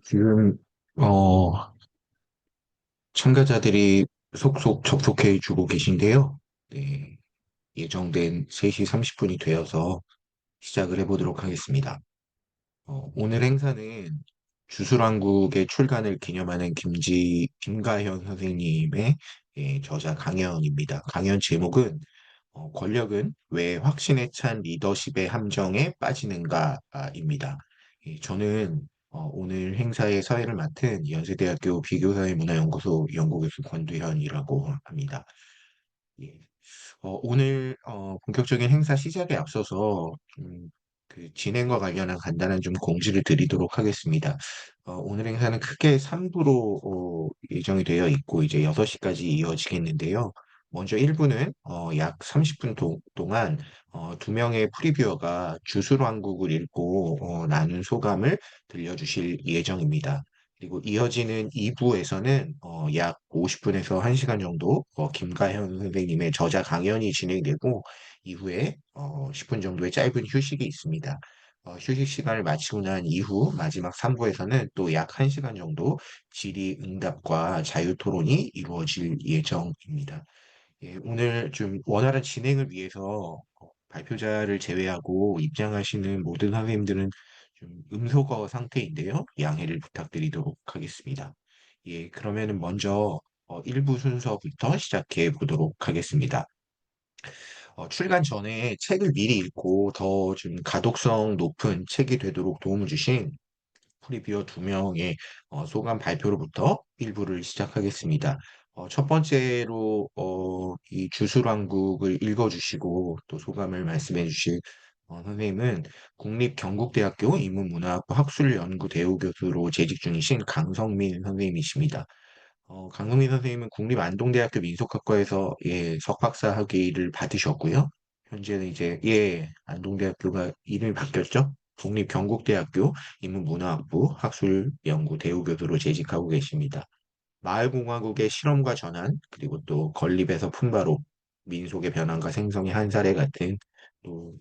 지금, 어, 참가자들이 속속 접속해 주고 계신데요. 네, 예정된 3시 30분이 되어서 시작을 해보도록 하겠습니다. 오늘 행사는 주술왕국의 출간을 기념하는 김가현 선생님의 저자 강연입니다. 강연 제목은 권력은 왜 확신에 찬 리더십의 함정에 빠지는가입니다. 저는 오늘 행사의 사회를 맡은 연세대학교 비교사회문화연구소 연구교수 권두현이라고 합니다. 예. 오늘 본격적인 행사 시작에 앞서서 그 진행과 관련한 간단한 좀 공지를 드리도록 하겠습니다. 오늘 행사는 크게 3부로 예정이 되어 있고 이제 6시까지 이어지겠는데요. 먼저 1부는 약 30분 동안 두 명의 프리뷰어가 주술왕국을 읽고 나눈 소감을 들려주실 예정입니다. 그리고 이어지는 2부에서는 약 50분에서 1시간 정도 김가현 선생님의 저자 강연이 진행되고 이후에 10분 정도의 짧은 휴식이 있습니다. 휴식 시간을 마치고 난 이후 마지막 3부에서는 또 약 1시간 정도 질의응답과 자유토론이 이루어질 예정입니다. 예, 오늘 좀 원활한 진행을 위해서 발표자를 제외하고 입장하시는 모든 선생님들은 좀 음소거 상태인데요. 양해를 부탁드리도록 하겠습니다. 예, 그러면은 먼저 1부 순서부터 시작해 보도록 하겠습니다. 출간 전에 책을 미리 읽고 더 좀 가독성 높은 책이 되도록 도움을 주신 프리뷰어 두 명의 소감 발표로부터 일부를 시작하겠습니다. 첫 번째로 이 주술왕국을 읽어주시고 또 소감을 말씀해 주실 선생님은 국립경북대학교 인문문화학부 학술연구 대우교수로 재직 중이신 강성민 선생님이십니다. 강성민 선생님은 국립안동대학교 민속학과에서 석박사 학위를 받으셨고요. 현재는 이제 안동대학교가 이름이 바뀌었죠. 국립경북대학교 인문문화학부 학술연구 대우교수로 재직하고 계십니다. 마을공화국의 실험과 전환, 그리고 또 건립에서 품바로, 민속의 변환과 생성의 한 사례 같은 또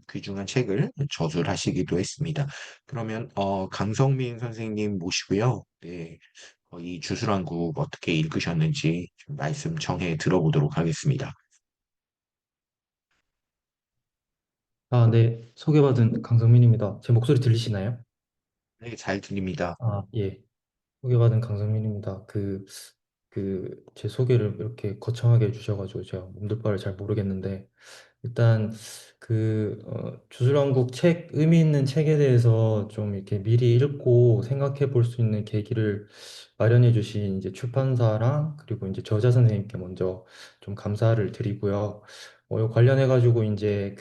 귀중한 책을 저술하시기도 했습니다. 그러면 강성민 선생님 모시고요. 네, 이 주술왕국 어떻게 읽으셨는지 좀 말씀 청해 들어보도록 하겠습니다. 네. 소개받은 강성민입니다. 제 목소리 들리시나요? 네, 잘 들립니다. 예. 소개받은 강성민입니다. 제 소개를 이렇게 거창하게 해주셔가지고 제가 몸둘 바를 잘 모르겠는데, 일단 주술왕국 책, 의미 있는 책에 대해서 좀 이렇게 미리 읽고 생각해 볼 수 있는 계기를 마련해 주신 이제 출판사랑 그리고 이제 저자 선생님께 먼저 좀 감사를 드리고요. 요 관련해 가지고 이제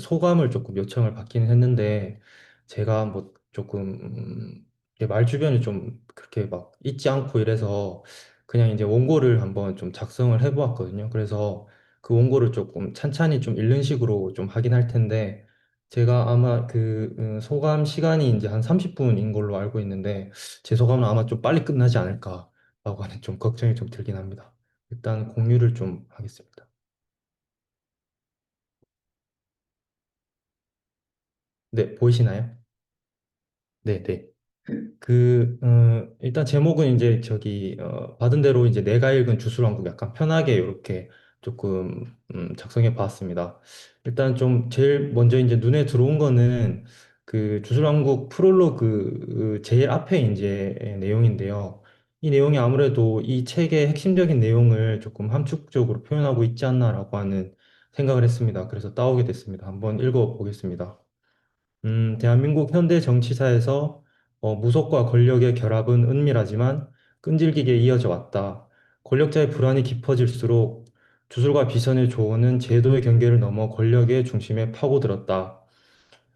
소감을 조금 요청을 받기는 했는데, 제가 뭐 조금 이렇게 말 주변이 좀 그렇게 막 잊지 않고 이래서 그냥 이제 원고를 한번 좀 작성을 해보았거든요. 그래서 그 원고를 조금 찬찬히 좀 읽는 식으로 좀 하긴 할 텐데, 제가 아마 소감 시간이 이제 한 30분인 걸로 알고 있는데, 제 소감은 아마 좀 빨리 끝나지 않을까라고 하는 좀 걱정이 좀 들긴 합니다. 일단 공유를 좀 하겠습니다. 네, 보이시나요? 네, 네. 일단 제목은 이제 받은 대로 이제 내가 읽은 주술왕국 약간 편하게 이렇게 조금, 작성해 봤습니다. 일단 좀 제일 먼저 이제 눈에 들어온 거는 그 주술왕국 프롤로그 제일 앞에 이제 내용인데요. 이 내용이 아무래도 이 책의 핵심적인 내용을 조금 함축적으로 표현하고 있지 않나라고 하는 생각을 했습니다. 그래서 따오게 됐습니다. 한번 읽어 보겠습니다. 대한민국 현대 정치사에서 무속과 권력의 결합은 은밀하지만 끈질기게 이어져 왔다. 권력자의 불안이 깊어질수록 주술과 비선의 조언은 제도의 경계를 넘어 권력의 중심에 파고들었다.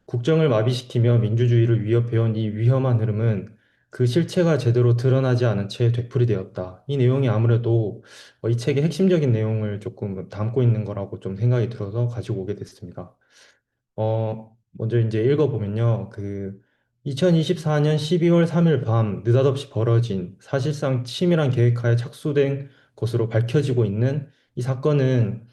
국정을 마비시키며 민주주의를 위협해온 이 위험한 흐름은 그 실체가 제대로 드러나지 않은 채 되풀이되었다. 이 내용이 아무래도 이 책의 핵심적인 내용을 조금 담고 있는 거라고 좀 생각이 들어서 가지고 오게 됐습니다. 먼저 이제 읽어보면요. 2024년 12월 3일 밤 느닷없이 벌어진 사실상 치밀한 계획하에 착수된 것으로 밝혀지고 있는 이 사건은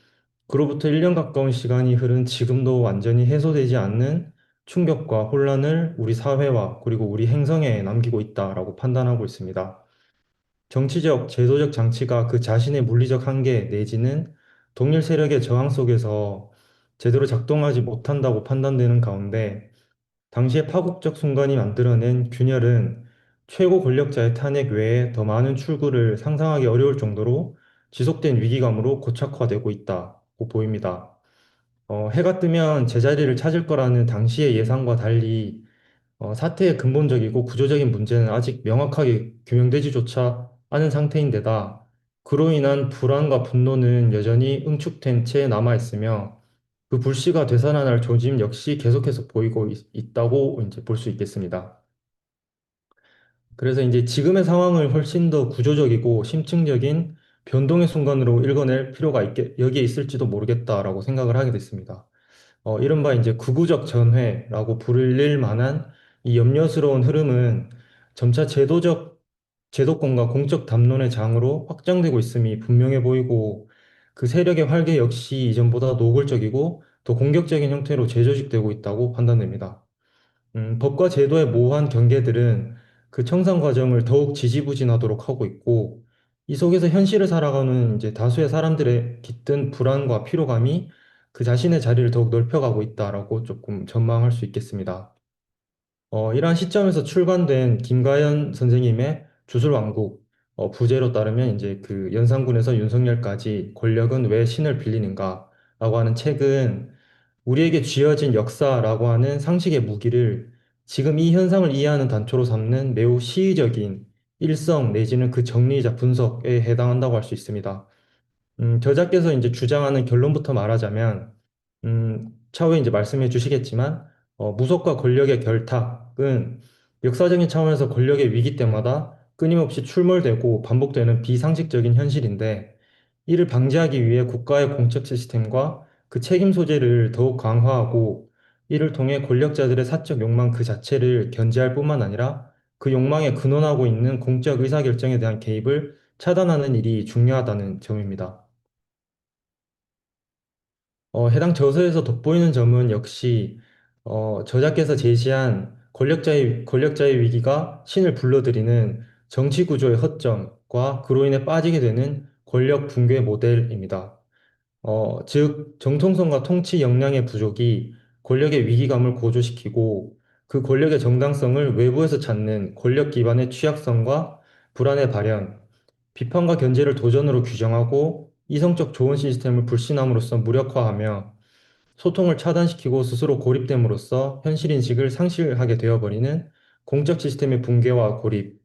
그로부터 1년 가까운 시간이 흐른 지금도 완전히 해소되지 않는 충격과 혼란을 우리 사회와 그리고 우리 행성에 남기고 있다라고 판단하고 있습니다. 정치적, 제도적 장치가 그 자신의 물리적 한계 내지는 동일 세력의 저항 속에서 제대로 작동하지 못한다고 판단되는 가운데 당시의 파국적 순간이 만들어낸 균열은 최고 권력자의 탄핵 외에 더 많은 출구를 상상하기 어려울 정도로 지속된 위기감으로 고착화되고 있다고 보입니다. 해가 뜨면 제자리를 찾을 거라는 당시의 예상과 달리 사태의 근본적이고 구조적인 문제는 아직 명확하게 규명되지조차 않은 상태인데다 그로 인한 불안과 분노는 여전히 응축된 채 남아있으며 그 불씨가 되살아날 조짐 역시 계속해서 보이고 있다고 이제 볼 수 있겠습니다. 그래서 이제 지금의 상황을 훨씬 더 구조적이고 심층적인 변동의 순간으로 읽어낼 필요가 여기에 있을지도 모르겠다라고 생각을 하게 됐습니다. 이른바 이제 구구적 전회라고 불릴 만한 이 염려스러운 흐름은 점차 제도권과 공적 담론의 장으로 확장되고 있음이 분명해 보이고 그 세력의 활개 역시 이전보다 노골적이고 더 공격적인 형태로 재조직되고 있다고 판단됩니다. 법과 제도의 모호한 경계들은 그 청산 과정을 더욱 지지부진하도록 하고 있고, 이 속에서 현실을 살아가는 이제 다수의 사람들의 깃든 불안과 피로감이 그 자신의 자리를 더욱 넓혀가고 있다라고 조금 전망할 수 있겠습니다. 이러한 시점에서 출간된 김가연 선생님의 주술왕국, 부제로 따르면 이제 그 연산군에서 윤석열까지 권력은 왜 신을 빌리는가? 라고 하는 책은 우리에게 쥐어진 역사라고 하는 상식의 무기를 지금 이 현상을 이해하는 단초로 삼는 매우 시의적인 일성 내지는 그 정리이자 분석에 해당한다고 할 수 있습니다. 저자께서 이제 주장하는 결론부터 말하자면, 차후에 이제 말씀해 주시겠지만, 무속과 권력의 결탁은 역사적인 차원에서 권력의 위기 때마다 끊임없이 출몰되고 반복되는 비상식적인 현실인데, 이를 방지하기 위해 국가의 공적 시스템과 그 책임 소재를 더욱 강화하고, 이를 통해 권력자들의 사적 욕망 그 자체를 견제할 뿐만 아니라 그 욕망에 근원하고 있는 공적 의사결정에 대한 개입을 차단하는 일이 중요하다는 점입니다. 해당 저서에서 돋보이는 점은 역시 저자께서 제시한 권력자의 위기가 신을 불러들이는 정치 구조의 허점과 그로 인해 빠지게 되는 권력 붕괴 모델입니다. 즉 정통성과 통치 역량의 부족이 권력의 위기감을 고조시키고 그 권력의 정당성을 외부에서 찾는 권력 기반의 취약성과 불안의 발현, 비판과 견제를 도전으로 규정하고 이성적 조언 시스템을 불신함으로써 무력화하며 소통을 차단시키고 스스로 고립됨으로써 현실인식을 상실하게 되어버리는 공적 시스템의 붕괴와 고립,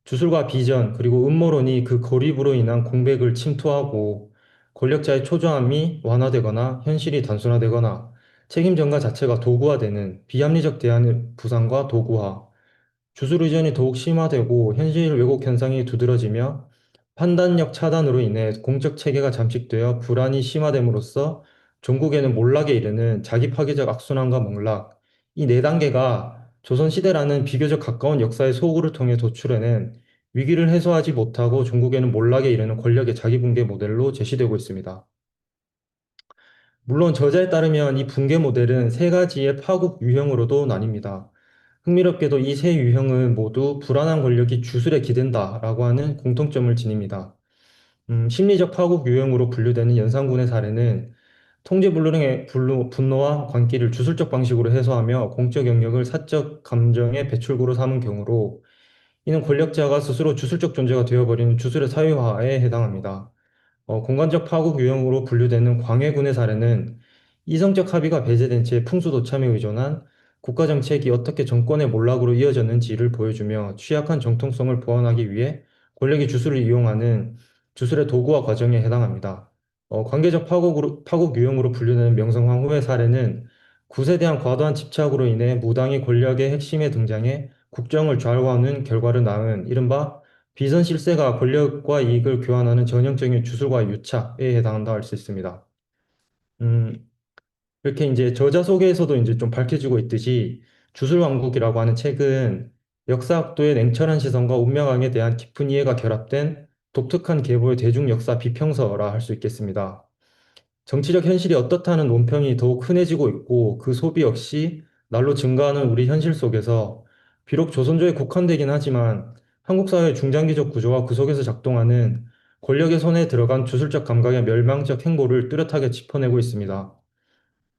주술과 비전, 그리고 음모론이 그 고립으로 인한 공백을 침투하고 권력자의 초조함이 완화되거나 현실이 단순화되거나 책임 전가 자체가 도구화되는 비합리적 대안의 부상과 도구화, 주술 의존이 더욱 심화되고 현실 왜곡 현상이 두드러지며 판단력 차단으로 인해 공적 체계가 잠식되어 불안이 심화됨으로써 종국에는 몰락에 이르는 자기 파괴적 악순환과 몰락, 이 네 단계가 조선시대라는 비교적 가까운 역사의 소구를 통해 도출해낸 위기를 해소하지 못하고 종국에는 몰락에 이르는 권력의 자기 붕괴 모델로 제시되고 있습니다. 물론 저자에 따르면 이 붕괴 모델은 세 가지의 파국 유형으로도 나뉩니다. 흥미롭게도 이 세 유형은 모두 불안한 권력이 주술에 기댄다라고 하는 공통점을 지닙니다. 심리적 파국 유형으로 분류되는 연산군의 사례는 통제불능의 분노와 광기를 주술적 방식으로 해소하며 공적 영역을 사적 감정의 배출구로 삼은 경우로 이는 권력자가 스스로 주술적 존재가 되어버리는 주술의 사유화에 해당합니다. 공간적 파국 유형으로 분류되는 광해군의 사례는 이성적 합의가 배제된 채 풍수도참에 의존한 국가 정책이 어떻게 정권의 몰락으로 이어졌는지를 보여주며 취약한 정통성을 보완하기 위해 권력이 주술을 이용하는 주술의 도구화 과정에 해당합니다. 관계적 파국 유형으로 분류되는 명성황후의 사례는 굿에 대한 과도한 집착으로 인해 무당이 권력의 핵심에 등장해 국정을 좌우하는 결과를 낳은 이른바 비선 실세가 권력과 이익을 교환하는 전형적인 주술과 유착에 해당한다 할 수 있습니다. 음, 이렇게 이제 저자 소개에서도 이제 좀 밝혀지고 있듯이 주술왕국이라고 하는 책은 역사학도의 냉철한 시선과 운명학에 대한 깊은 이해가 결합된 독특한 계보의 대중 역사 비평서라 할 수 있겠습니다. 정치적 현실이 어떻다는 논평이 더욱 흔해지고 있고 그 소비 역시 날로 증가하는 우리 현실 속에서 비록 조선조에 국한되긴 하지만 한국 사회의 중장기적 구조와 그 속에서 작동하는 권력의 손에 들어간 주술적 감각의 멸망적 행보를 뚜렷하게 짚어내고 있습니다.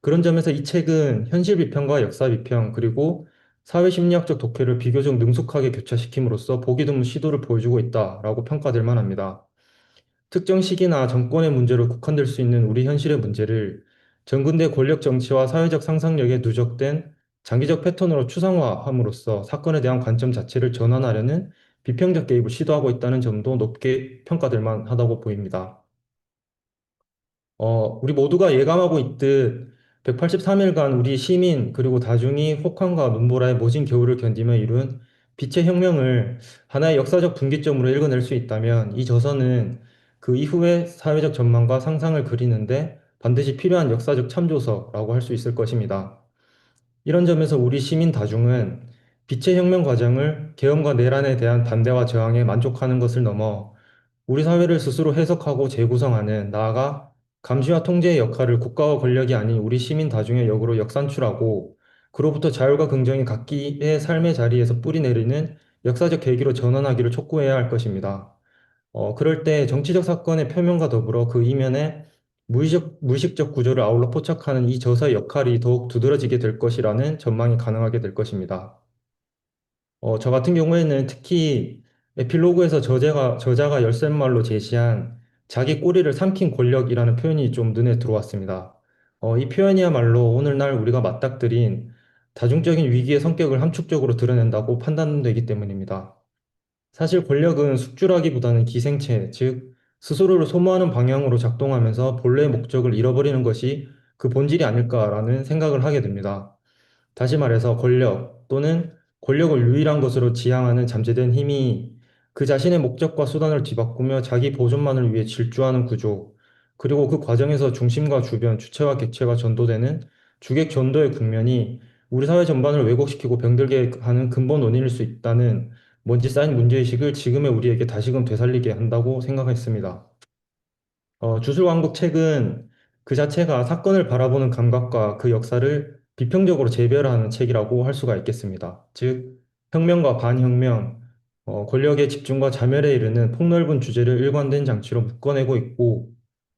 그런 점에서 이 책은 현실 비평과 역사 비평, 그리고 사회 심리학적 독해를 비교적 능숙하게 교차시킴으로써 보기 드문 시도를 보여주고 있다라고 평가될 만합니다. 특정 시기나 정권의 문제로 국한될 수 있는 우리 현실의 문제를 전근대 권력 정치와 사회적 상상력에 누적된 장기적 패턴으로 추상화함으로써 사건에 대한 관점 자체를 전환하려는 비평적 개입을 시도하고 있다는 점도 높게 평가될 만하다고 보입니다. 우리 모두가 예감하고 있듯 183일간 우리 시민 그리고 다중이 혹한과 눈보라의 모진 겨울을 견디며 이룬 빛의 혁명을 하나의 역사적 분기점으로 읽어낼 수 있다면 이 저서는 그 이후의 사회적 전망과 상상을 그리는데 반드시 필요한 역사적 참조서라고 할 수 있을 것입니다. 이런 점에서 우리 시민 다중은 빛의 혁명 과정을 계엄과 내란에 대한 반대와 저항에 만족하는 것을 넘어 우리 사회를 스스로 해석하고 재구성하는, 나아가 감시와 통제의 역할을 국가와 권력이 아닌 우리 시민 다중의 역으로 역산출하고 그로부터 자율과 긍정이 각기의 삶의 자리에서 뿌리내리는 역사적 계기로 전환하기를 촉구해야 할 것입니다. 그럴 때 정치적 사건의 표면과 더불어 그 이면에 무의식적 구조를 아울러 포착하는 이 저서의 역할이 더욱 두드러지게 될 것이라는 전망이 가능하게 될 것입니다. 저 같은 경우에는 특히 에필로그에서 저자가 열쇠말로 제시한 자기 꼬리를 삼킨 권력이라는 표현이 좀 눈에 들어왔습니다. 이 표현이야말로 오늘날 우리가 맞닥뜨린 다중적인 위기의 성격을 함축적으로 드러낸다고 판단되기 때문입니다. 사실 권력은 숙주라기보다는 기생체, 즉 스스로를 소모하는 방향으로 작동하면서 본래의 목적을 잃어버리는 것이 그 본질이 아닐까라는 생각을 하게 됩니다. 다시 말해서 권력 또는 권력을 유일한 것으로 지향하는 잠재된 힘이 그 자신의 목적과 수단을 뒤바꾸며 자기 보존만을 위해 질주하는 구조, 그리고 그 과정에서 중심과 주변, 주체와 객체가 전도되는 주객 전도의 국면이 우리 사회 전반을 왜곡시키고 병들게 하는 근본 원인일 수 있다는 먼지 쌓인 문제의식을 지금의 우리에게 다시금 되살리게 한다고 생각했습니다. 주술왕국 책은 그 자체가 사건을 바라보는 감각과 그 역사를 비평적으로 재별하는 책이라고 할 수가 있겠습니다. 즉, 혁명과 반혁명, 권력의 집중과 자멸에 이르는 폭넓은 주제를 일관된 장치로 묶어내고 있고,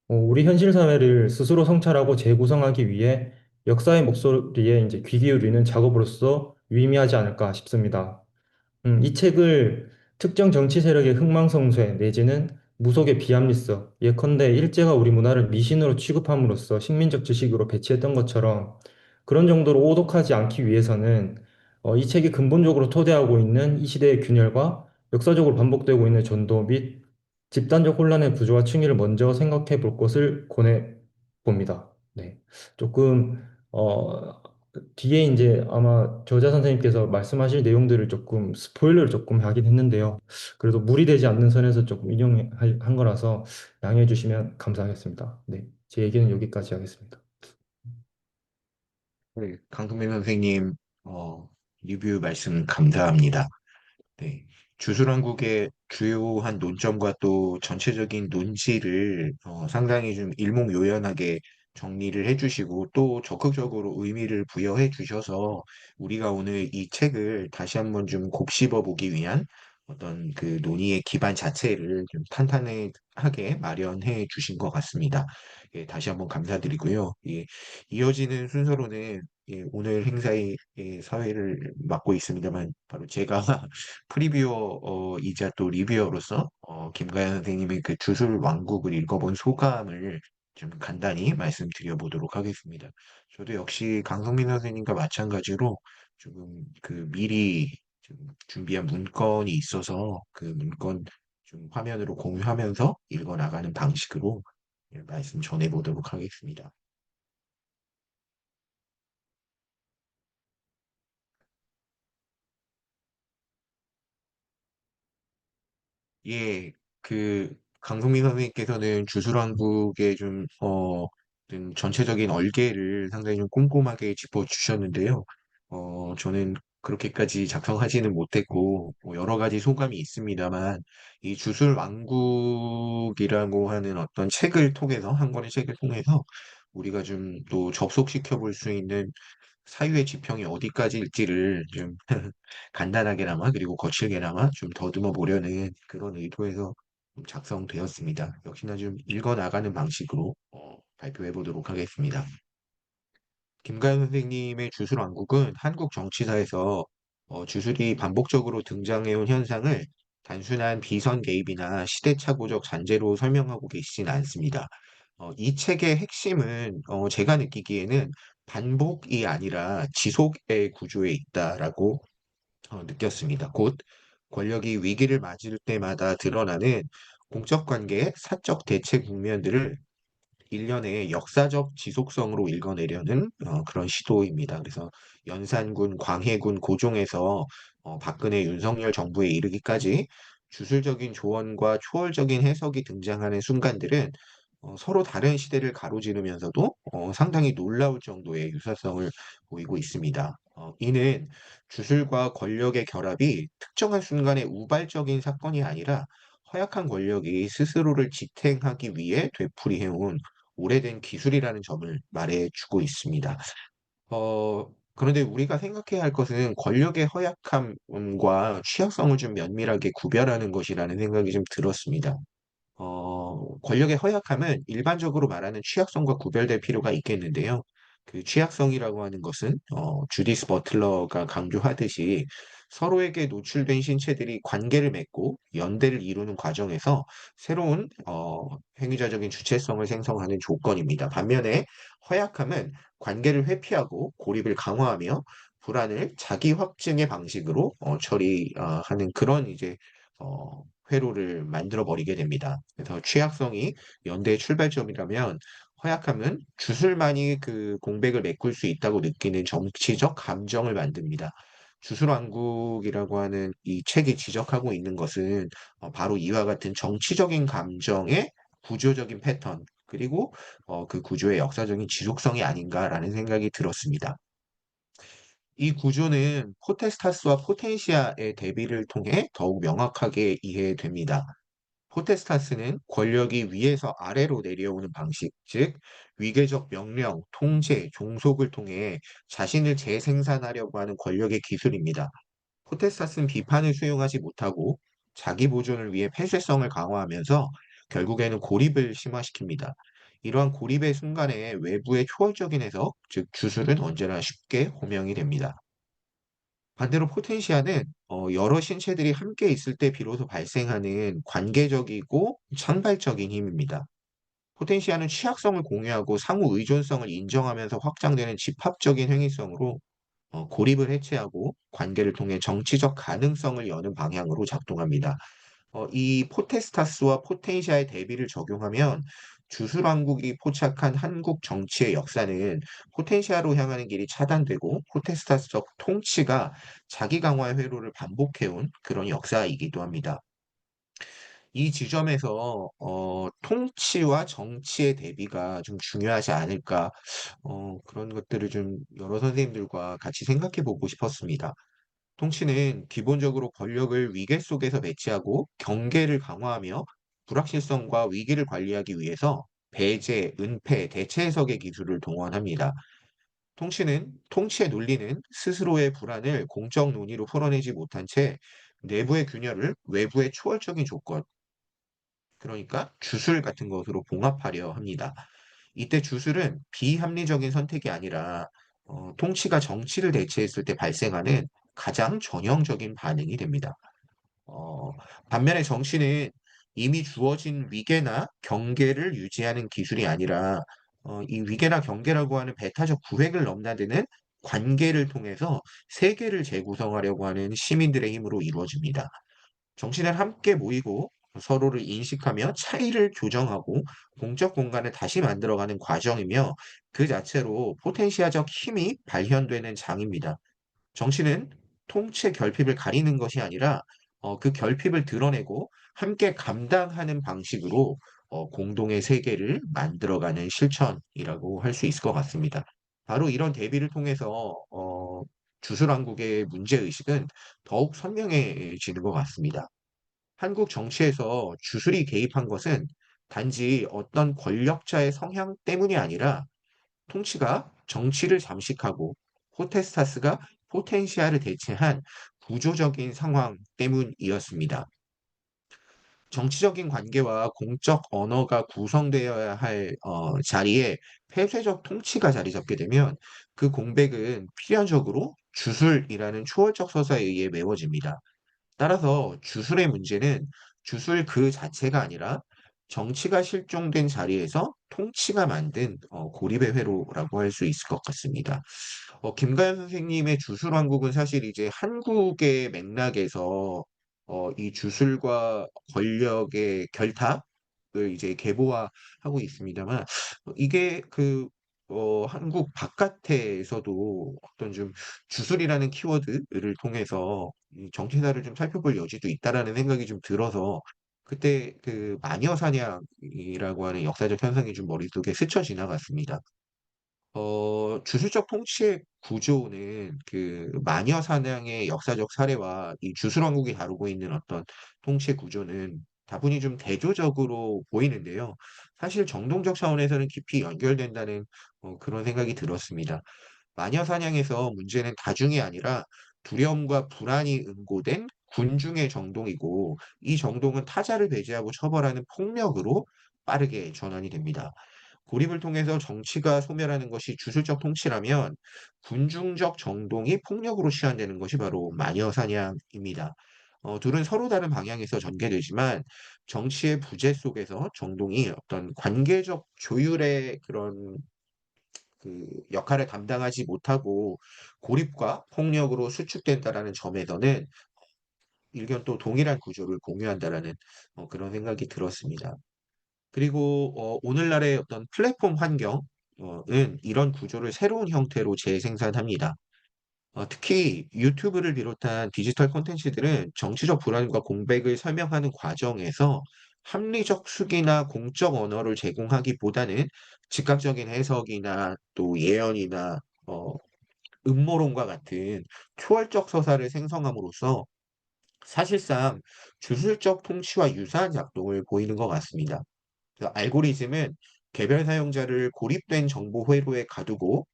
우리 현실 사회를 스스로 성찰하고 재구성하기 위해 역사의 목소리에 이제 귀 기울이는 작업으로서 유의미하지 않을까 싶습니다. 이 책을 특정 정치 세력의 흥망성쇠 내지는 무속의 비합리성, 예컨대 일제가 우리 문화를 미신으로 취급함으로써 식민적 지식으로 배치했던 것처럼 그런 정도로 오독하지 않기 위해서는 이 책이 근본적으로 토대하고 있는 이 시대의 균열과 역사적으로 반복되고 있는 전도 및 집단적 혼란의 구조와 충의를 먼저 생각해 볼 것을 권해 봅니다. 네. 조금 뒤에 이제 아마 저자 선생님께서 말씀하실 내용들을 조금 스포일러를 조금 하긴 했는데요. 그래도 무리되지 않는 선에서 조금 인용한 거라서 양해해 주시면 감사하겠습니다. 네. 제 얘기는 여기까지 하겠습니다. 네, 강금민 선생님, 리뷰 말씀 감사합니다. 네. 주술왕국의 주요한 논점과 또 전체적인 논지를 상당히 좀 일목요연하게 정리를 해주시고 또 적극적으로 의미를 부여해 주셔서 우리가 오늘 이 책을 다시 한번 좀 곱씹어 보기 위한 어떤 그 논의의 기반 자체를 좀 탄탄하게 마련해 주신 것 같습니다. 예, 다시 한번 감사드리고요. 예, 이어지는 순서로는 오늘 행사의 사회를 맡고 있습니다만 바로 제가 프리뷰어이자 또 리뷰어로서 김가연 선생님의 그 주술 왕국을 읽어본 소감을 좀 간단히 말씀드려 보도록 하겠습니다. 저도 역시 강성민 선생님과 마찬가지로 조금 그 미리 좀 준비한 문건이 있어서 그 문건 좀 화면으로 공유하면서 읽어 나가는 방식으로 말씀 전해 보도록 하겠습니다. 예, 그 강성민 선생님께서는 주술왕국의 좀 전체적인 얼개를 상당히 좀 꼼꼼하게 짚어주셨는데요. 저는 그렇게까지 작성하지는 못했고 뭐 여러 가지 소감이 있습니다만 이 주술왕국이라고 하는 어떤 책을 통해서 한 권의 책을 통해서 우리가 좀 또 접속시켜 볼 수 있는 사유의 지평이 어디까지일지를 좀 간단하게나마 그리고 거칠게나마 좀 더듬어 보려는 그런 의도에서 좀 작성되었습니다. 역시나 좀 읽어 나가는 방식으로 발표해 보도록 하겠습니다. 김가연 선생님의 주술왕국은 한국 정치사에서 주술이 반복적으로 등장해온 현상을 단순한 비선 개입이나 시대착오적 잔재로 설명하고 계시진 않습니다. 이 책의 핵심은 제가 느끼기에는 반복이 아니라 지속의 구조에 있다라고 느꼈습니다. 곧 권력이 위기를 맞을 때마다 드러나는 공적 관계의 사적 대체 국면들을 일련의 역사적 지속성으로 읽어내려는 그런 시도입니다. 그래서 연산군, 광해군, 고종에서 박근혜, 윤석열 정부에 이르기까지 주술적인 조언과 초월적인 해석이 등장하는 순간들은 서로 다른 시대를 가로지르면서도 상당히 놀라울 정도의 유사성을 보이고 있습니다. 이는 주술과 권력의 결합이 특정한 순간의 우발적인 사건이 아니라 허약한 권력이 스스로를 지탱하기 위해 되풀이해온 오래된 기술이라는 점을 말해주고 있습니다. 그런데 우리가 생각해야 할 것은 권력의 허약함과 취약성을 좀 면밀하게 구별하는 것이라는 생각이 좀 들었습니다. 권력의 허약함은 일반적으로 말하는 취약성과 구별될 필요가 있겠는데요. 그 취약성이라고 하는 것은 주디스 버틀러가 강조하듯이 서로에게 노출된 신체들이 관계를 맺고 연대를 이루는 과정에서 새로운 행위자적인 주체성을 생성하는 조건입니다. 반면에 허약함은 관계를 회피하고 고립을 강화하며 불안을 자기 확증의 방식으로 처리하는 그런 이제 회로를 만들어 버리게 됩니다. 그래서 취약성이 연대의 출발점이라면 허약함은 주술만이 그 공백을 메꿀 수 있다고 느끼는 정치적 감정을 만듭니다. 주술왕국이라고 하는 이 책이 지적하고 있는 것은 바로 이와 같은 정치적인 감정의 구조적인 패턴, 그리고 그 구조의 역사적인 지속성이 아닌가라는 생각이 들었습니다. 이 구조는 포테스타스와 포텐시아의 대비를 통해 더욱 명확하게 이해됩니다. 포테스타스는 권력이 위에서 아래로 내려오는 방식, 즉 위계적 명령, 통제, 종속을 통해 자신을 재생산하려고 하는 권력의 기술입니다. 포테스타스는 비판을 수용하지 못하고 자기 보존을 위해 폐쇄성을 강화하면서 결국에는 고립을 심화시킵니다. 이러한 고립의 순간에 외부의 초월적인 해석, 즉 주술은 언제나 쉽게 호명이 됩니다. 반대로 포텐시아는 여러 신체들이 함께 있을 때 비로소 발생하는 관계적이고 창발적인 힘입니다. 포텐시아는 취약성을 공유하고 상호 의존성을 인정하면서 확장되는 집합적인 행위성으로 고립을 해체하고 관계를 통해 정치적 가능성을 여는 방향으로 작동합니다. 이 포테스타스와 포텐시아의 대비를 적용하면 주술왕국이 포착한 한국 정치의 역사는 포텐시아로 향하는 길이 차단되고 포테스타스적 통치가 자기 강화의 회로를 반복해온 그런 역사이기도 합니다. 이 지점에서 통치와 정치의 대비가 좀 중요하지 않을까 그런 것들을 좀 여러 선생님들과 같이 생각해 보고 싶었습니다. 통치는 기본적으로 권력을 위계 속에서 배치하고 경계를 강화하며 불확실성과 위기를 관리하기 위해서 배제, 은폐, 대체 해석의 기술을 동원합니다. 통치의 논리는 스스로의 불안을 공적 논의로 풀어내지 못한 채 내부의 균열을 외부의 초월적인 조건, 그러니까 주술 같은 것으로 봉합하려 합니다. 이때 주술은 비합리적인 선택이 아니라 통치가 정치를 대체했을 때 발생하는 가장 전형적인 반응이 됩니다. 어, 반면에 정치는 이미 주어진 위계나 경계를 유지하는 기술이 아니라 이 위계나 경계라고 하는 배타적 구획을 넘나드는 관계를 통해서 세계를 재구성하려고 하는 시민들의 힘으로 이루어집니다. 정치는 함께 모이고 서로를 인식하며 차이를 교정하고 공적 공간을 다시 만들어가는 과정이며 그 자체로 포텐시아적 힘이 발현되는 장입니다. 정치는 통치의 결핍을 가리는 것이 아니라 그 결핍을 드러내고 함께 감당하는 방식으로 공동의 세계를 만들어가는 실천이라고 할 수 있을 것 같습니다. 바로 이런 대비를 통해서 주술왕국의 문제의식은 더욱 선명해지는 것 같습니다. 한국 정치에서 주술이 개입한 것은 단지 어떤 권력자의 성향 때문이 아니라 통치가 정치를 잠식하고 포테스타스가 포텐시아를 대체한 구조적인 상황 때문이었습니다. 정치적인 관계와 공적 언어가 구성되어야 할 자리에 폐쇄적 통치가 자리 잡게 되면 그 공백은 필연적으로 주술이라는 초월적 서사에 의해 메워집니다. 따라서 주술의 문제는 주술 그 자체가 아니라 정치가 실종된 자리에서 통치가 만든 고립의 회로라고 할 수 있을 것 같습니다. 김가연 선생님의 주술왕국은 사실 이제 한국의 맥락에서 이 주술과 권력의 결탁을 이제 계보화하고 있습니다만 이게 한국 바깥에서도 어떤 좀 주술이라는 키워드를 통해서 이 정치사를 좀 살펴볼 여지도 있다라는 생각이 좀 들어서 그때 그 마녀 사냥이라고 하는 역사적 현상이 좀 머릿속에 스쳐 지나갔습니다. 주술적 통치의 구조는 그 마녀 사냥의 역사적 사례와 이 주술왕국이 다루고 있는 어떤 통치 구조는 다분히 좀 대조적으로 보이는데요. 사실 정동적 차원에서는 깊이 연결된다는 그런 생각이 들었습니다. 마녀 사냥에서 문제는 다중이 아니라 두려움과 불안이 응고된 군중의 정동이고 이 정동은 타자를 배제하고 처벌하는 폭력으로 빠르게 전환이 됩니다. 고립을 통해서 정치가 소멸하는 것이 주술적 통치라면 군중적 정동이 폭력으로 시한되는 것이 바로 마녀 사냥입니다. 둘은 서로 다른 방향에서 전개되지만 정치의 부재 속에서 정동이 어떤 관계적 조율의 그런 그 역할을 감당하지 못하고 고립과 폭력으로 수축된다라는 점에서는 일견 또 동일한 구조를 공유한다라는 그런 생각이 들었습니다. 그리고 오늘날의 어떤 플랫폼 환경은 이런 구조를 새로운 형태로 재생산합니다. 특히 유튜브를 비롯한 디지털 콘텐츠들은 정치적 불안과 공백을 설명하는 과정에서 합리적 수기나 공적 언어를 제공하기보다는 즉각적인 해석이나 또 예언이나 음모론과 같은 초월적 서사를 생성함으로써 사실상 주술적 통치와 유사한 작동을 보이는 것 같습니다. 그래서 알고리즘은 개별 사용자를 고립된 정보 회로에 가두고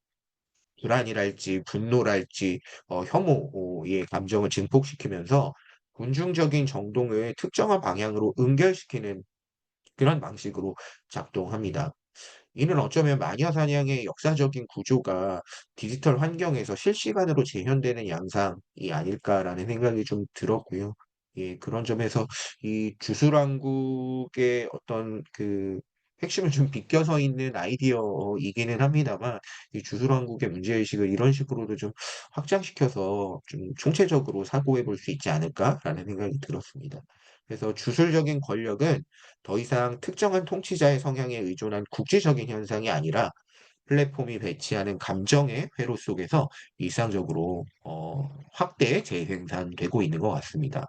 불안이랄지 분노랄지 혐오의 감정을 증폭시키면서 군중적인 정동을 특정한 방향으로 연결시키는 그런 방식으로 작동합니다. 이는 어쩌면 마녀 사냥의 역사적인 구조가 디지털 환경에서 실시간으로 재현되는 양상이 아닐까라는 생각이 좀 들었고요. 예, 그런 점에서 이 주술왕국의 어떤 그 핵심을 좀 비껴서 있는 아이디어이기는 합니다만, 이 주술왕국의 문제의식을 이런 식으로도 좀 확장시켜서 좀 총체적으로 사고해 볼 수 있지 않을까라는 생각이 들었습니다. 그래서 주술적인 권력은 더 이상 특정한 통치자의 성향에 의존한 국지적인 현상이 아니라 플랫폼이 배치하는 감정의 회로 속에서 일상적으로 확대 재생산되고 있는 것 같습니다.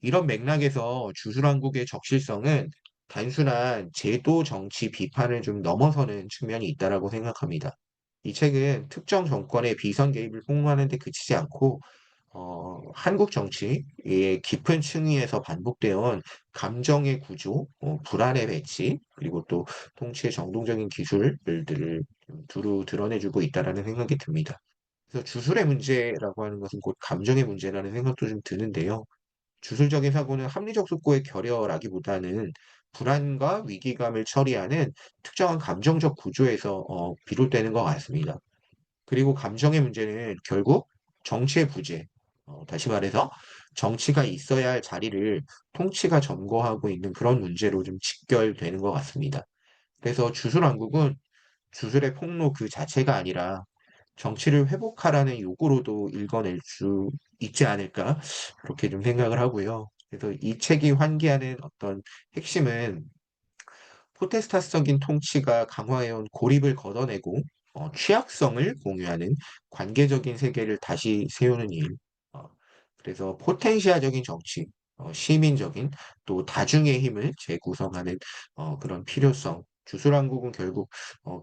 이런 맥락에서 주술왕국의 적실성은 단순한 제도 정치 비판을 좀 넘어서는 측면이 있다라고 생각합니다. 이 책은 특정 정권의 비선 개입을 폭로하는 데 그치지 않고 한국 정치의 깊은 층위에서 반복되어 온 감정의 구조, 불안의 배치, 그리고 또 통치의 정동적인 기술들을 두루 드러내주고 있다라는 생각이 듭니다. 그래서 주술의 문제라고 하는 것은 곧 감정의 문제라는 생각도 좀 드는데요. 주술적인 사고는 합리적 속고의 결여라기보다는 불안과 위기감을 처리하는 특정한 감정적 구조에서 비롯되는 것 같습니다. 그리고 감정의 문제는 결국 정치의 부재, 다시 말해서 정치가 있어야 할 자리를 통치가 점거하고 있는 그런 문제로 좀 직결되는 것 같습니다. 그래서 주술왕국은 주술의 폭로 그 자체가 아니라 정치를 회복하라는 요구로도 읽어낼 수 있지 않을까 그렇게 좀 생각을 하고요. 그래서 이 책이 환기하는 어떤 핵심은 포테스타스적인 통치가 강화해온 고립을 걷어내고 취약성을 공유하는 관계적인 세계를 다시 세우는 일. 어, 그래서 포텐시아적인 정치, 시민적인 또 다중의 힘을 재구성하는 그런 필요성. 주술왕국은 결국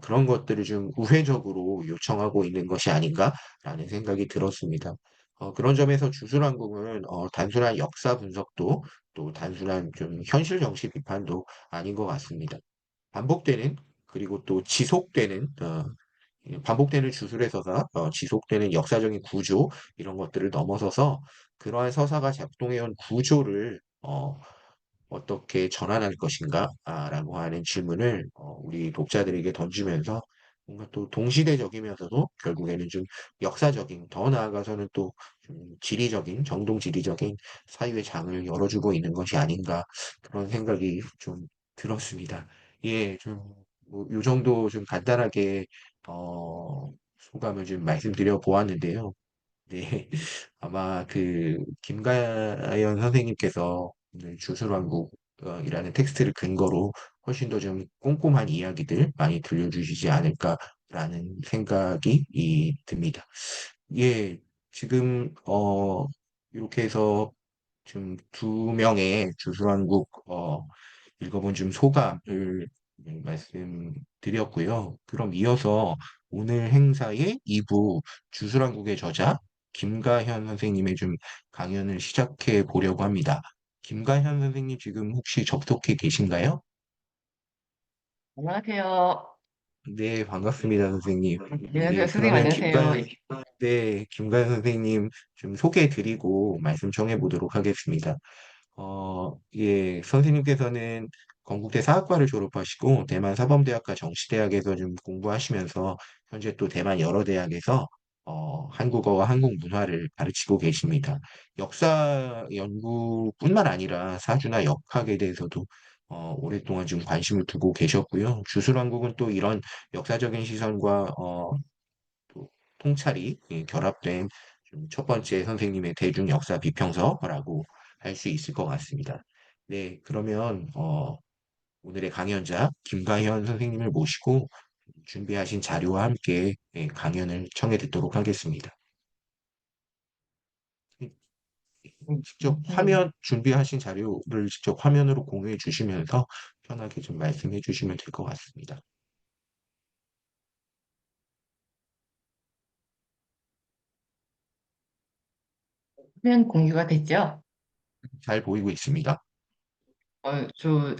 그런 것들을 좀 우회적으로 요청하고 있는 것이 아닌가라는 생각이 들었습니다. 그런 점에서 주술왕국은 단순한 역사 분석도 또 단순한 좀 현실 정치 비판도 아닌 것 같습니다. 반복되는 그리고 또 지속되는 반복되는 주술의 서사, 지속되는 역사적인 구조 이런 것들을 넘어서서 그러한 서사가 작동해온 구조를 어떻게 전환할 것인가? 라고 하는 질문을 우리 독자들에게 던지면서 뭔가 또 동시대적이면서도 결국에는 좀 역사적인, 더 나아가서는 또 좀 지리적인, 정동 지리적인 사유의 장을 열어주고 있는 것이 아닌가 그런 생각이 좀 들었습니다. 예, 좀, 뭐, 요 정도 좀 간단하게, 소감을 좀 말씀드려 보았는데요. 네, 아마 그 김가연 선생님께서 오늘 주술왕국이라는 텍스트를 근거로 훨씬 더 좀 꼼꼼한 이야기들 많이 들려주시지 않을까라는 생각이 듭니다. 예, 지금 이렇게 해서 좀 두 명의 주술왕국 읽어본 좀 소감을 말씀드렸고요. 그럼 이어서 오늘 행사의 2부 주술왕국의 저자 김가현 선생님의 좀 강연을 시작해 보려고 합니다. 김가현 선생님 지금 혹시 접속해 계신가요? 안녕하세요. 네, 반갑습니다, 선생님. 안녕하세요. 네, 선생님, 그러면 안녕하세요. 네, 김가현 선생님 좀 소개해 드리고 말씀 정해 보도록 하겠습니다. 예, 선생님께서는 건국대 사학과를 졸업하시고 대만 사범대학과 정치대학에서 좀 공부하시면서 현재 또 대만 여러 대학에서 한국어와 한국 문화를 가르치고 계십니다. 역사 연구뿐만 아니라 사주나 역학에 대해서도 오랫동안 좀 관심을 두고 계셨고요. 주술왕국은 또 이런 역사적인 시선과 또 통찰이 결합된 좀 첫 번째 선생님의 대중 역사 비평서라고 할 수 있을 것 같습니다. 네, 그러면 오늘의 강연자 김가현 선생님을 모시고 준비하신 자료와 함께 강연을 청해 듣도록 하겠습니다. 직접 화면 준비하신 자료를 직접 화면으로 공유해 주시면서 편하게 좀 말씀해 주시면 될 것 같습니다. 화면 공유가 됐죠? 잘 보이고 있습니다. 저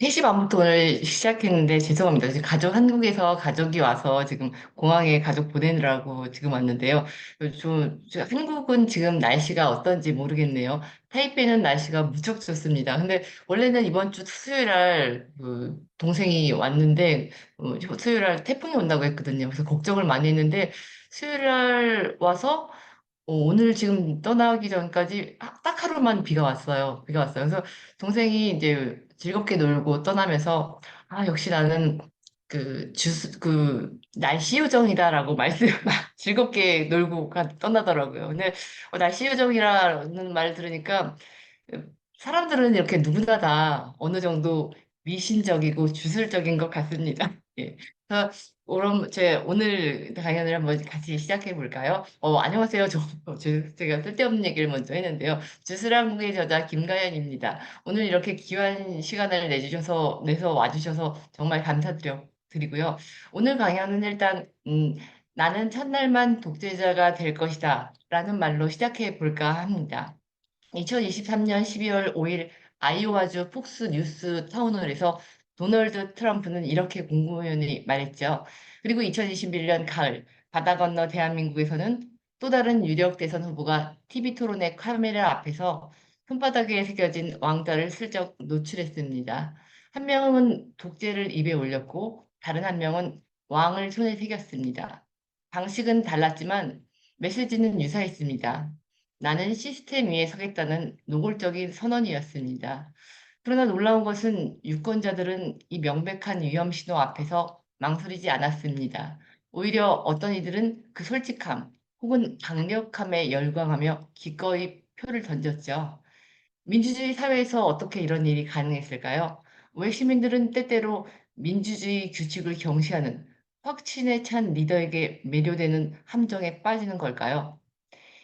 3시 반부터 오늘 시작했는데 죄송합니다. 지금 한국에서 가족이 와서 지금 공항에 가족 보내느라고 지금 왔는데요. 한국은 지금 날씨가 어떤지 모르겠네요. 타이페이는 날씨가 무척 좋습니다. 근데 원래는 이번 주 수요일 날 동생이 왔는데 수요일 날 태풍이 온다고 했거든요. 그래서 걱정을 많이 했는데 수요일 날 와서 오늘 지금 떠나기 전까지 딱 하루만 비가 왔어요. 비가 왔어요. 그래서 동생이 이제 즐겁게 놀고 떠나면서 역시 나는 날씨 요정이다라고 즐겁게 놀고 떠나더라고요. 근데 날씨 요정이라는 말 들으니까 사람들은 이렇게 누구나 다 어느 정도 미신적이고 주술적인 것 같습니다. 예. 그래서 그럼 오늘 강연을 한번 같이 시작해 볼까요? 안녕하세요. 제가 쓸데없는 얘기를 먼저 했는데요. 주술한국의 저자 김가연입니다. 오늘 이렇게 귀한 시간을 내서 와주셔서 정말 드리고요. 오늘 강연은 일단, 나는 첫날만 독재자가 될 것이다. 라는 말로 시작해 볼까 합니다. 2023년 12월 5일 아이오와주 폭스 뉴스 타운홀에서 도널드 트럼프는 이렇게 공공연히 말했죠. 그리고 2021년 가을 바다 건너 대한민국에서는 또 다른 유력 대선 후보가 TV 토론의 카메라 앞에서 손바닥에 새겨진 왕자를 슬쩍 노출했습니다. 한 명은 독재를 입에 올렸고 다른 한 명은 왕을 손에 새겼습니다. 방식은 달랐지만 메시지는 유사했습니다. 나는 시스템 위에 서겠다는 노골적인 선언이었습니다. 그러나 놀라운 것은 유권자들은 이 명백한 위험 신호 앞에서 망설이지 않았습니다. 오히려 어떤 이들은 그 솔직함 혹은 강력함에 열광하며 기꺼이 표를 던졌죠. 민주주의 사회에서 어떻게 이런 일이 가능했을까요? 왜 시민들은 때때로 민주주의 규칙을 경시하는 확신에 찬 리더에게 매료되는 함정에 빠지는 걸까요?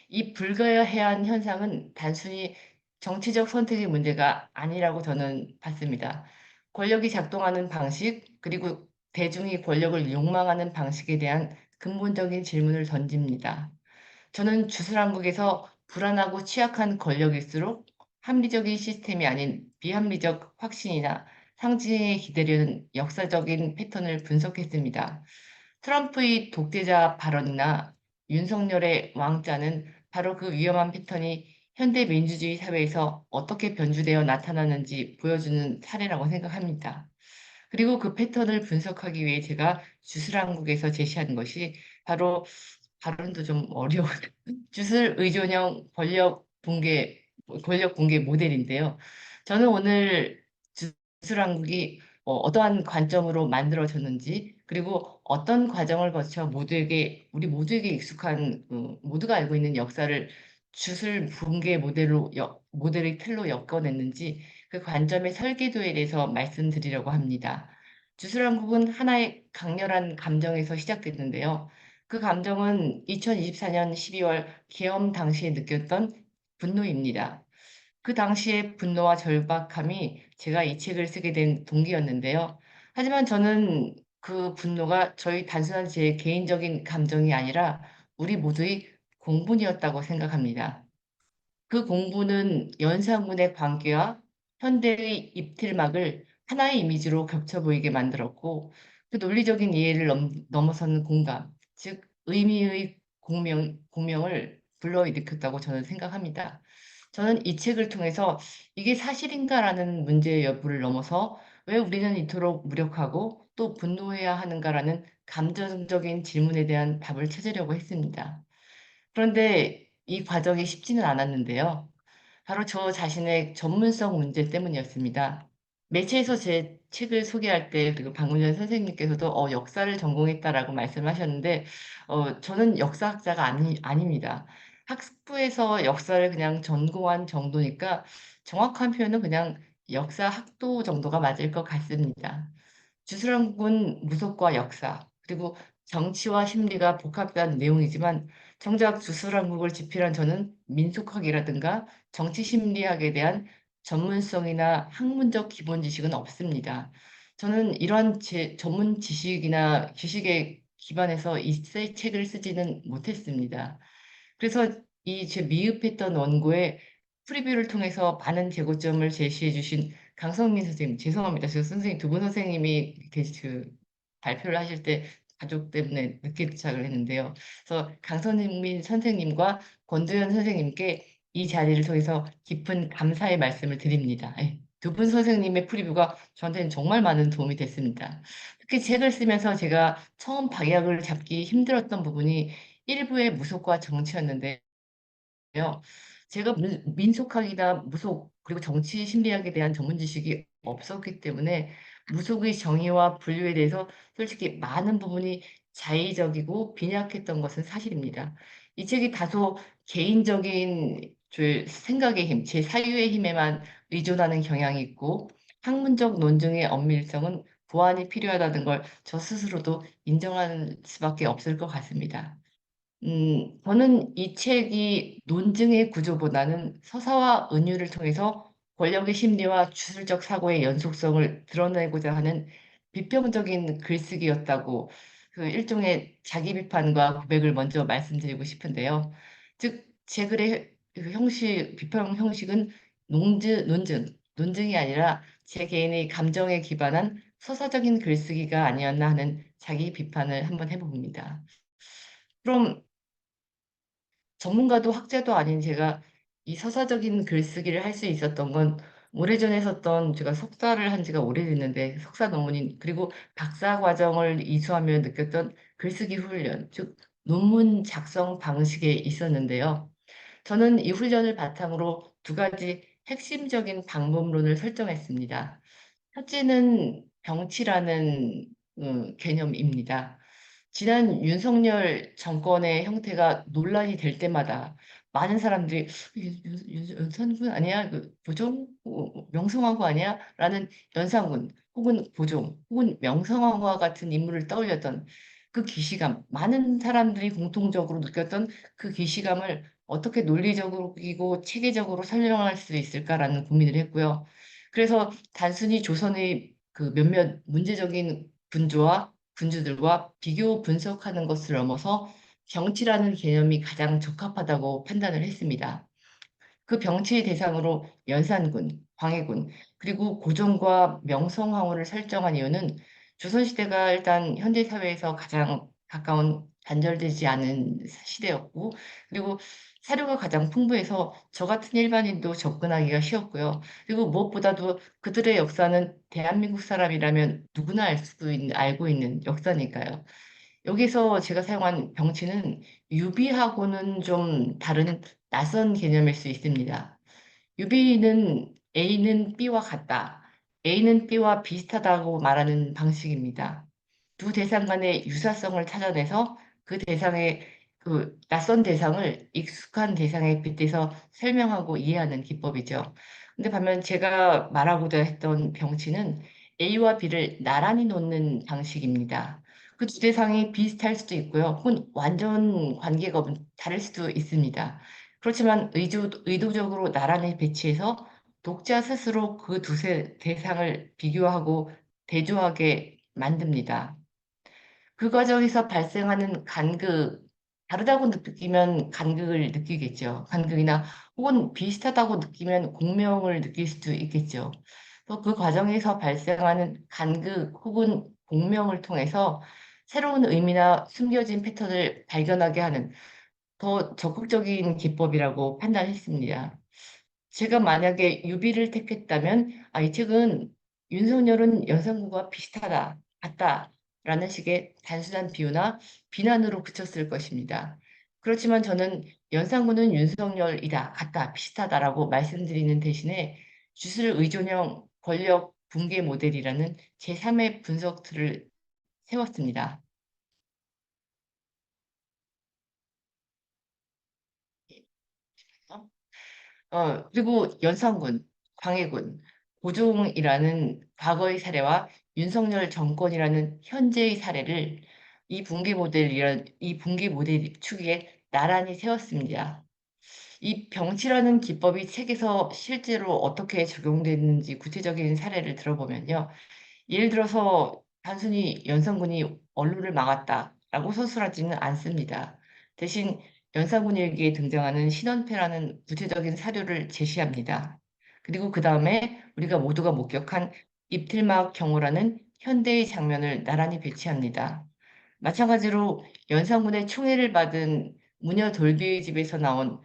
이 불가해한 현상은 단순히 정치적 선택의 문제가 아니라고 저는 봤습니다. 권력이 작동하는 방식, 그리고 대중이 권력을 욕망하는 방식에 대한 근본적인 질문을 던집니다. 저는 주술한국에서 불안하고 취약한 권력일수록 합리적인 시스템이 아닌 비합리적 확신이나 상징에 기대려는 역사적인 패턴을 분석했습니다. 트럼프의 독재자 발언이나 윤석열의 왕자는 바로 그 위험한 패턴이 현대 민주주의 사회에서 어떻게 변주되어 나타나는지 보여주는 사례라고 생각합니다. 그리고 그 패턴을 분석하기 위해 제가 주술한국에서 제시한 것이 바로 발언도 좀 어려운 주술 의존형 권력 붕괴 모델인데요. 저는 오늘 주술한국이 어떠한 관점으로 만들어졌는지 그리고 어떤 과정을 거쳐 우리 모두에게 익숙한 모두가 알고 있는 역사를 주술 붕괴 모델의 틀로 엮어냈는지 그 관점의 설계도에 대해서 말씀드리려고 합니다. 주술한국은 하나의 강렬한 감정에서 시작됐는데요. 그 감정은 2024년 12월 계엄 당시에 느꼈던 분노입니다. 그 당시의 분노와 절박함이 제가 이 책을 쓰게 된 동기였는데요. 하지만 저는 그 분노가 단순한 제 개인적인 감정이 아니라 우리 모두의 공분이었다고 생각합니다. 그 공부는 연산군의 광기와 현대의 입틀막을 하나의 이미지로 겹쳐 보이게 만들었고 그 논리적인 이해를 넘어서는 공감, 즉 의미의 공명을 불러일으켰다고 저는 생각합니다. 저는 이 책을 통해서 이게 사실인가라는 문제의 여부를 넘어서 왜 우리는 이토록 무력하고 또 분노해야 하는가라는 감정적인 질문에 대한 답을 찾으려고 했습니다. 그런데 이 과정이 쉽지는 않았는데요. 바로 저 자신의 전문성 문제 때문이었습니다. 매체에서 제 책을 소개할 때, 그리고 박문현 선생님께서도 역사를 전공했다라고 말씀하셨는데, 저는 역사학자가 아닙니다. 학부에서 역사를 그냥 전공한 정도니까 정확한 표현은 그냥 역사학도 정도가 맞을 것 같습니다. 주술한국은 무속과 역사, 그리고 정치와 심리가 복합된 내용이지만 정작 주술한국을 집필한 저는 민속학이라든가 정치 심리학에 대한 전문성이나 학문적 기본 지식은 없습니다. 저는 이러한 제 전문 지식이나 지식에 기반해서 책을 쓰지는 못했습니다. 그래서 이 제 미흡했던 원고에 프리뷰를 통해서 많은 재고점을 제시해 주신 강성민 선생님, 죄송합니다. 저 선생님, 두 분 선생님이 발표를 하실 때 가족 때문에 늦게 도착을 했는데요. 그래서 강성민 선생님과 권도현 선생님께 이 자리를 통해서 깊은 감사의 말씀을 드립니다. 두 분 선생님의 프리뷰가 저한테는 정말 많은 도움이 됐습니다. 특히 책을 쓰면서 제가 처음 방향을 잡기 힘들었던 부분이 일부의 무속과 정치였는데 제가 민속학이나 무속 그리고 정치 심리학에 대한 전문 지식이 없었기 때문에 무속의 정의와 분류에 대해서 솔직히 많은 부분이 자의적이고 빈약했던 것은 사실입니다. 이 책이 다소 개인적인 생각의 힘, 제 사유의 힘에만 의존하는 경향이 있고 학문적 논증의 엄밀성은 보완이 필요하다는 걸 저 스스로도 인정할 수밖에 없을 것 같습니다. 저는 이 책이 논증의 구조보다는 서사와 은유를 통해서 권력의 심리와 주술적 사고의 연속성을 드러내고자 하는 비평적인 글쓰기였다고 그 일종의 자기 비판과 고백을 먼저 말씀드리고 싶은데요. 즉, 제 글의 그 비평 형식은 논증이 아니라 제 개인의 감정에 기반한 서사적인 글쓰기가 아니었나 하는 자기 비판을 한번 해봅니다. 그럼 전문가도 학자도 아닌 제가 이 서사적인 글쓰기를 할 수 있었던 건 오래전에 썼던 제가 석사를 한 지가 오래됐는데 석사 논문인 그리고 박사 과정을 이수하며 느꼈던 글쓰기 훈련, 즉 논문 작성 방식에 있었는데요. 저는 이 훈련을 바탕으로 두 가지 핵심적인 방법론을 설정했습니다. 첫째는 병치라는 개념입니다. 지난 윤석열 정권의 형태가 논란이 될 때마다 많은 사람들이 연산군 아니야? 보종? 명성황후 아니야? 라는 연산군 혹은 보종 혹은 명성황후와 같은 인물을 떠올렸던 그 기시감, 많은 사람들이 공통적으로 느꼈던 그 기시감을 어떻게 논리적이고 체계적으로 설명할 수 있을까라는 고민을 했고요. 그래서 단순히 조선의 그 몇몇 문제적인 군주들과 비교 분석하는 것을 넘어서 병치라는 개념이 가장 적합하다고 판단을 했습니다. 그 병치의 대상으로 연산군, 광해군, 그리고 고종과 명성황후를 설정한 이유는 조선시대가 일단 현대 사회에서 가장 가까운 단절되지 않은 시대였고, 그리고 사료가 가장 풍부해서 저 같은 일반인도 접근하기가 쉬웠고요. 그리고 무엇보다도 그들의 역사는 대한민국 사람이라면 누구나 알고 있는 역사니까요. 여기서 제가 사용한 병치는 유비하고는 좀 다른 낯선 개념일 수 있습니다. 유비는 A는 B와 같다. A는 B와 비슷하다고 말하는 방식입니다. 두 대상 간의 유사성을 찾아내서 그 대상의 그 낯선 대상을 익숙한 대상에 빗대서 설명하고 이해하는 기법이죠. 근데 반면 제가 말하고자 했던 병치는 A와 B를 나란히 놓는 방식입니다. 그 두 대상이 비슷할 수도 있고요. 혹은 완전 관계가 다를 수도 있습니다. 그렇지만 의도적으로 나란히 배치해서 독자 스스로 그 두 대상을 비교하고 대조하게 만듭니다. 그 과정에서 발생하는 간극, 다르다고 느끼면 간극을 느끼겠죠. 간극이나 혹은 비슷하다고 느끼면 공명을 느낄 수도 있겠죠. 또 그 과정에서 발생하는 간극 혹은 공명을 통해서 새로운 의미나 숨겨진 패턴을 발견하게 하는 더 적극적인 기법이라고 판단했습니다. 제가 만약에 유비를 택했다면, 이 책은 윤석열은 연상구가 비슷하다, 같다라는 식의 단순한 비유나 비난으로 그쳤을 것입니다. 그렇지만 저는 연상구는 윤석열이다, 같다, 비슷하다라고 말씀드리는 대신에 주술 의존형 권력 붕괴 모델이라는 제3의 분석 틀을 세웠습니다. 그리고 연산군, 광해군, 고종이라는 과거의 사례와 윤석열 정권이라는 현재의 사례를 이 붕괴 모델 축에 나란히 세웠습니다. 이 병치라는 기법이 책에서 실제로 어떻게 적용되는지 구체적인 사례를 들어보면요. 예를 들어서 단순히 연산군이 언론을 막았다라고 서술하지는 않습니다. 대신 연산군 일기에 등장하는 신원패라는 구체적인 사료를 제시합니다. 그리고 그 다음에 우리가 모두가 목격한 입틀막 경호라는 현대의 장면을 나란히 배치합니다. 마찬가지로 연산군의 총애를 받은 무녀 돌비의 집에서 나온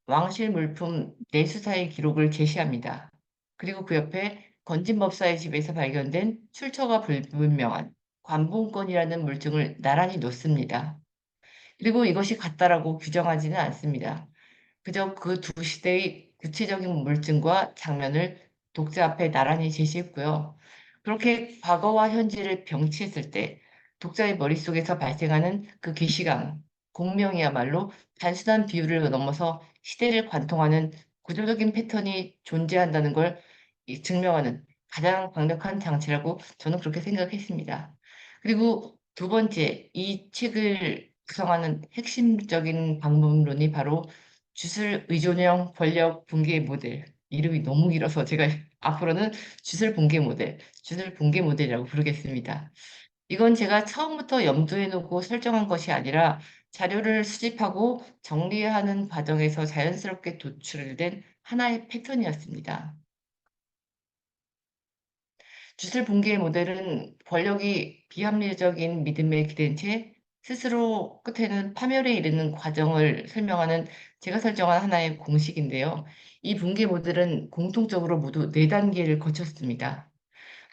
왕실 물품 내수사의 기록을 제시합니다. 그리고 그 옆에 건진법사의 집에서 발견된 출처가 불분명한 관본권이라는 물증을 나란히 놓습니다. 그리고 이것이 같다라고 규정하지는 않습니다. 그저 그 두 시대의 구체적인 물증과 장면을 독자 앞에 나란히 제시했고요. 그렇게 과거와 현재를 병치했을 때 독자의 머릿속에서 발생하는 그 기시감, 공명이야말로 단순한 비유를 넘어서 시대를 관통하는 구조적인 패턴이 존재한다는 걸 증명하는 가장 강력한 장치라고 저는 그렇게 생각했습니다. 그리고 두 번째, 이 책을 구성하는 핵심적인 방법론이 바로 주술 의존형 권력 붕괴 모델. 이름이 너무 길어서 제가 앞으로는 주술 붕괴 모델이라고 부르겠습니다. 이건 제가 처음부터 염두에 두고 설정한 것이 아니라 자료를 수집하고 정리하는 과정에서 자연스럽게 도출된 하나의 패턴이었습니다. 주술 붕괴 모델은 권력이 비합리적인 믿음에 기댄 채 스스로 끝에는 파멸에 이르는 과정을 설명하는 제가 설정한 하나의 공식인데요. 이 붕괴 모델은 공통적으로 모두 네 단계를 거쳤습니다.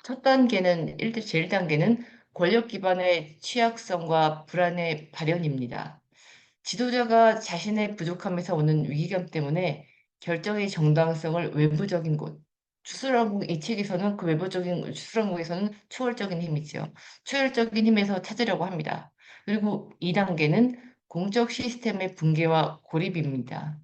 첫 단계는 제1단계는 권력 기반의 취약성과 불안의 발현입니다. 지도자가 자신의 부족함에서 오는 위기감 때문에 결정의 정당성을 외부적인 곳, 추스랑국 이 책에서는 그 외부적인 추스랑국에서는 초월적인 힘이지요. 초월적인 힘에서 찾으려고 합니다. 그리고 2단계는 공적 시스템의 붕괴와 고립입니다.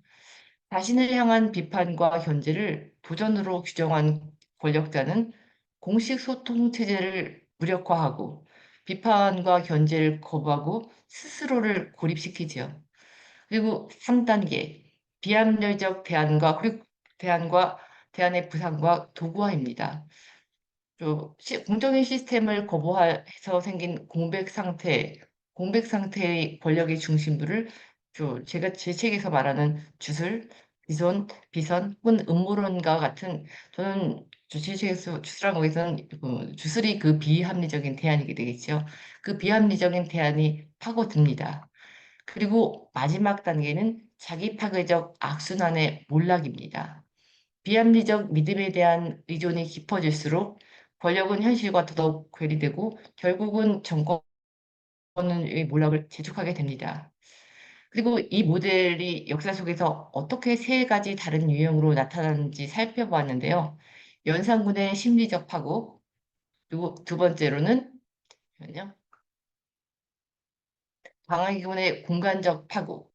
자신을 향한 비판과 견제를 도전으로 규정한 권력자는 공식 소통 체제를 무력화하고 비판과 견제를 거부하고 스스로를 고립시키지요. 그리고 3단계 비합리적 대안과 대안의 부상과 도구화입니다. 공적인 시스템을 거부해서 생긴 공백 상태의 권력의 중심부를 제가 제 책에서 말하는 주술, 비선 혹은 음모론과 같은 저는 주체적에서 주술한국에서는 주술이 그 비합리적인 대안이게 되겠죠. 그 비합리적인 대안이 파고듭니다. 그리고 마지막 단계는 자기 파괴적 악순환의 몰락입니다. 비합리적 믿음에 대한 의존이 깊어질수록 권력은 현실과 더더욱 괴리되고 결국은 정권은 이 몰락을 재촉하게 됩니다. 그리고 이 모델이 역사 속에서 어떻게 세 가지 다른 유형으로 나타나는지 살펴보았는데요. 연산군의 심리적 파국, 그리고 두 번째로는 잠시만요. 광해군의 공간적 파국,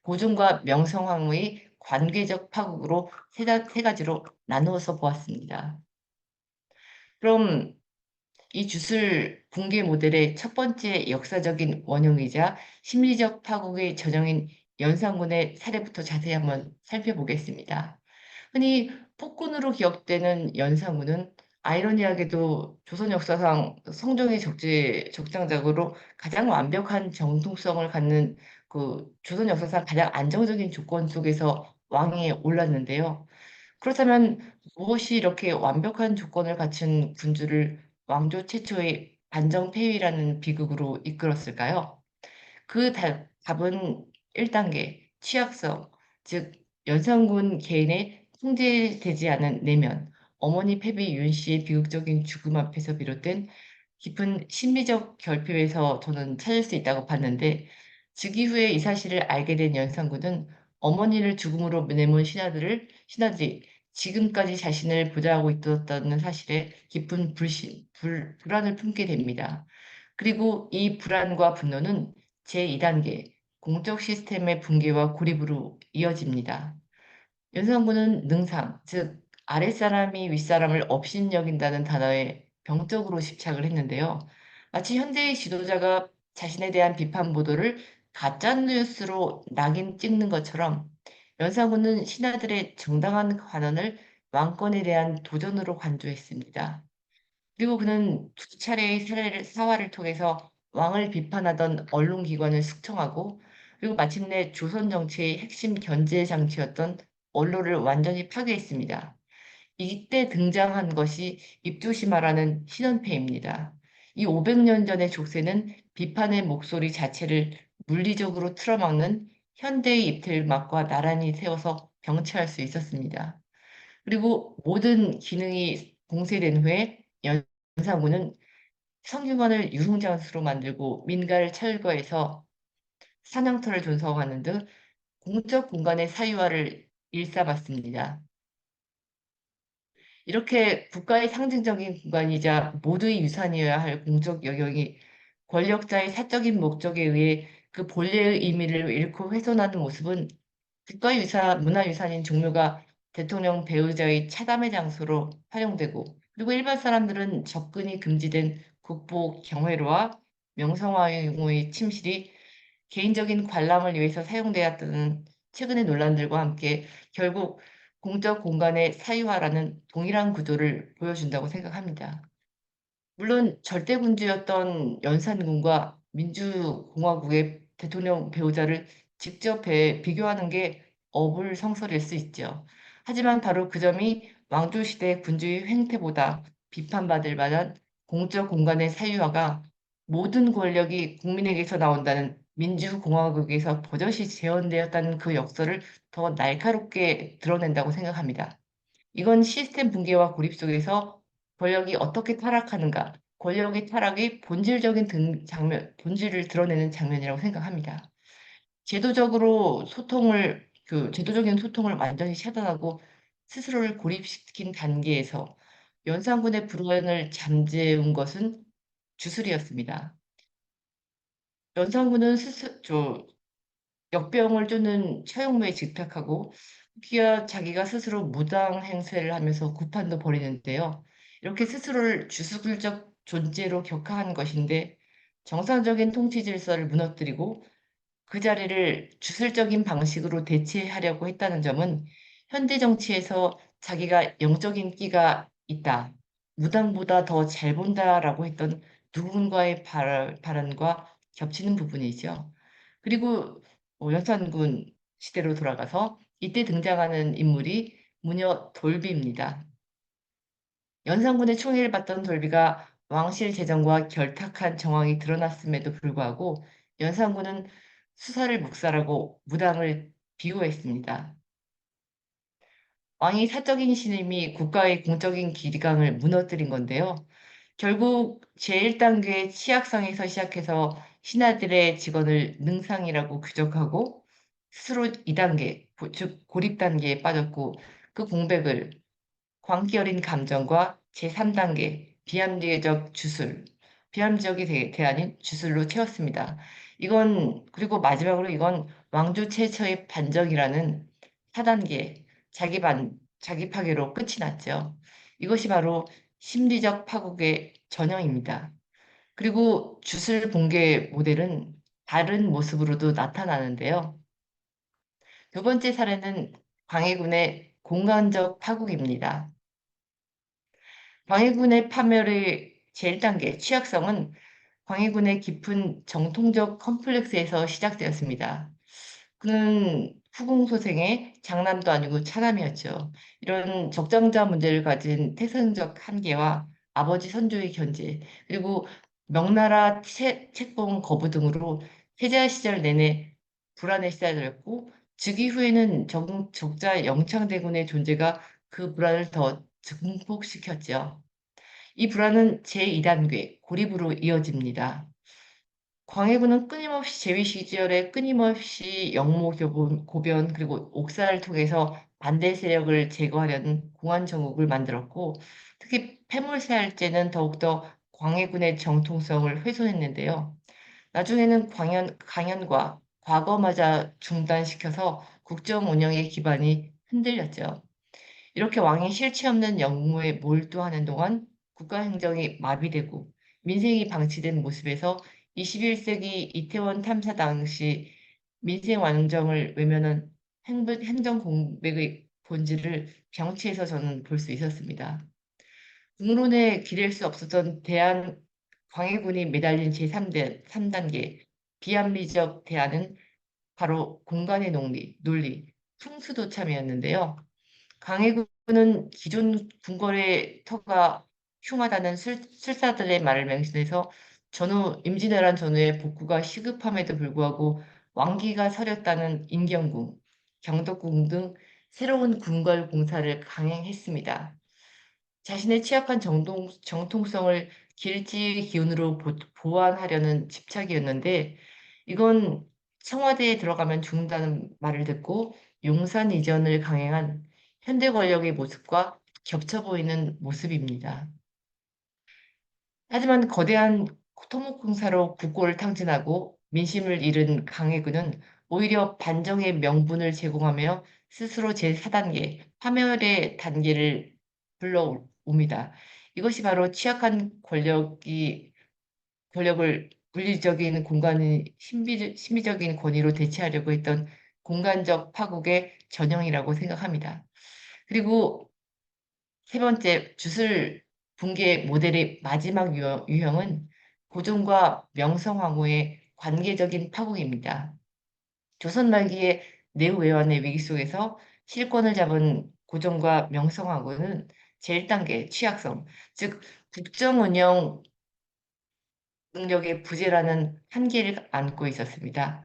고증과 명성황후의 관계적 파국으로 세 가지로 나누어서 보았습니다. 그럼 이 주술 붕괴 모델의 첫 번째 역사적인 원흉이자 심리적 파국의 전형인 연산군의 사례부터 자세히 한번 살펴보겠습니다. 흔히 폭군으로 기억되는 연산군은 아이러니하게도 조선 역사상 성종의 적장작으로 가장 완벽한 정통성을 갖는 그 조선 역사상 가장 안정적인 조건 속에서 왕위에 올랐는데요. 그렇다면 무엇이 이렇게 완벽한 조건을 갖춘 군주를 왕조 최초의 반정폐위라는 비극으로 이끌었을까요? 그 답은 1단계 취약성, 즉 연산군 개인의 통제되지 않은 내면, 어머니 패비 윤 씨의 비극적인 죽음 앞에서 비롯된 깊은 심리적 결핍에서 저는 찾을 수 있다고 봤는데, 즉위 후에 이 사실을 알게 된 연산군은 어머니를 죽음으로 내몬 신하들이 지금까지 자신을 보좌하고 있었다는 사실에 깊은 불안을 품게 됩니다. 그리고 이 불안과 분노는 제2단계 공적 시스템의 붕괴와 고립으로 이어집니다. 연산군은 능상, 즉 아랫사람이 윗사람을 업신여긴다는 단어에 병적으로 집착을 했는데요. 마치 현대의 지도자가 자신에 대한 비판 보도를 가짜뉴스로 낙인 찍는 것처럼 연산군은 신하들의 정당한 관원을 왕권에 대한 도전으로 간주했습니다. 그리고 그는 두 차례의 사화를 통해서 왕을 비판하던 언론기관을 숙청하고 그리고 마침내 조선 정치의 핵심 견제 장치였던 언론을 완전히 파괴했습니다. 이때 등장한 것이 입조심하라는 신원패입니다. 이 500년 전의 족쇄는 비판의 목소리 자체를 물리적으로 틀어막는 현대의 입틀막과 나란히 세워서 병치할 수 있었습니다. 그리고 모든 기능이 공세된 후에 연산군은 성균관을 유흥장소로 만들고 민가를 철거해서 사냥터를 존성하는 등 공적 공간의 사유화를 일삼았습니다. 이렇게 국가의 상징적인 공간이자 모두의 유산이어야 할 공적 영역이 권력자의 사적인 목적에 의해 그 본래의 의미를 잃고 훼손하는 모습은 국가유산, 문화유산인 종묘가 대통령 배우자의 차담의 장소로 활용되고 그리고 일반 사람들은 접근이 금지된 국보 경회로와 명성황후의 침실이 개인적인 관람을 위해서 사용되었다는 최근의 논란들과 함께 결국 공적 공간의 사유화라는 동일한 구조를 보여준다고 생각합니다. 물론 절대군주였던 연산군과 민주공화국의 대통령 배우자를 직접 비교하는 게 어불성설일 수 있죠. 하지만 바로 그 점이 왕조시대 군주의 횡태보다 비판받을 만한 공적 공간의 사유화가 모든 권력이 국민에게서 나온다는 민주공화국에서 버젓이 재현되었다는 그 역설을 더 날카롭게 드러낸다고 생각합니다. 이건 시스템 붕괴와 고립 속에서 권력이 어떻게 타락하는가, 권력의 타락의 본질을 드러내는 장면이라고 생각합니다. 제도적인 소통을 완전히 차단하고 스스로를 고립시킨 단계에서 연산군의 불안을 잠재운 것은 주술이었습니다. 연산군은 역병을 쫓는 처형무에 집착하고 후기야 자기가 스스로 무당 행세를 하면서 구판도 벌이는데요. 이렇게 스스로를 주술적 존재로 격하한 것인데 정상적인 통치 질서를 무너뜨리고 그 자리를 주술적인 방식으로 대체하려고 했다는 점은 현대 정치에서 자기가 영적인 끼가 있다, 무당보다 더 잘 본다라고 했던 누군가의 발언과 겹치는 부분이죠. 그리고 연산군 시대로 돌아가서 이때 등장하는 인물이 무녀 돌비입니다. 연산군의 총애를 받던 돌비가 왕실 재정과 결탁한 정황이 드러났음에도 불구하고 연산군은 수사를 묵살하고 무당을 비호했습니다. 왕이 사적인 신임이 국가의 공적인 기강을 무너뜨린 건데요. 결국 제1단계 치약성에서 시작해서 신하들의 직언을 능상이라고 규정하고 스스로 2단계, 즉 고립 단계에 빠졌고 그 공백을 광기 어린 감정과 제3단계 비합리적 주술, 비합리적이 대안인 주술로 채웠습니다. 그리고 마지막으로 이건 왕조 최초의 반정이라는 4단계 자기 파괴로 끝이 났죠. 이것이 바로 심리적 파국의 전형입니다. 그리고 주술 붕괴 모델은 다른 모습으로도 나타나는데요. 두 번째 사례는 광해군의 공간적 파국입니다. 광해군의 파멸의 제1단계 취약성은 광해군의 깊은 정통적 컴플렉스에서 시작되었습니다. 그는 후궁소생의 장남도 아니고 차남이었죠. 이런 적장자 문제를 가진 태생적 한계와 아버지 선조의 견제, 그리고 명나라 책봉 거부 등으로 세자 시절 내내 불안에 시달렸고, 즉위 후에는 적자 영창대군의 존재가 그 불안을 더 증폭시켰죠. 이 불안은 제2단계 고립으로 이어집니다. 광해군은 끊임없이 재위 시절에 끊임없이 고변 그리고 옥사를 통해서 반대 세력을 제거하려는 공안 정국을 만들었고 특히 패물살제는 더욱더 광해군의 정통성을 훼손했는데요. 나중에는 강연과 과거마저 중단시켜서 국정 운영의 기반이 흔들렸죠. 이렇게 왕이 실체 없는 영무에 몰두하는 동안 국가 행정이 마비되고 민생이 방치된 모습에서 21세기 이태원 참사 당시 민생 완정을 외면한 행정 공백의 본질을 병치해서 저는 볼 수 있었습니다. 국론에 기댈 수 없었던 광해군이 매달린 제3단계 비합리적 대안은 바로 공간의 논리, 풍수도참이었는데요. 강해군은 기존 궁궐의 터가 흉하다는 술사들의 말을 맹신해서 임진왜란 전후에 복구가 시급함에도 불구하고 왕기가 서렸다는 인경궁, 경덕궁 등 새로운 궁궐 공사를 강행했습니다. 자신의 취약한 정통성을 길지의 기운으로 보완하려는 집착이었는데 이건 청와대에 들어가면 죽는다는 말을 듣고 용산 이전을 강행한 현대 권력의 모습과 겹쳐 보이는 모습입니다. 하지만 거대한 토목공사로 국고를 탕진하고 민심을 잃은 강해군은 오히려 반정의 명분을 제공하며 스스로 제4단계 파멸의 단계를 불러옵니다. 이것이 바로 취약한 권력을 물리적인 심미적인 권위로 대체하려고 했던 공간적 파국의 전형이라고 생각합니다. 그리고 세 번째, 주술 붕괴 모델의 마지막 유형은 고종과 명성황후의 관계적인 파국입니다. 조선 말기의 내후외환의 위기 속에서 실권을 잡은 고종과 명성황후는 제1단계 취약성, 즉 국정 운영 능력의 부재라는 한계를 안고 있었습니다.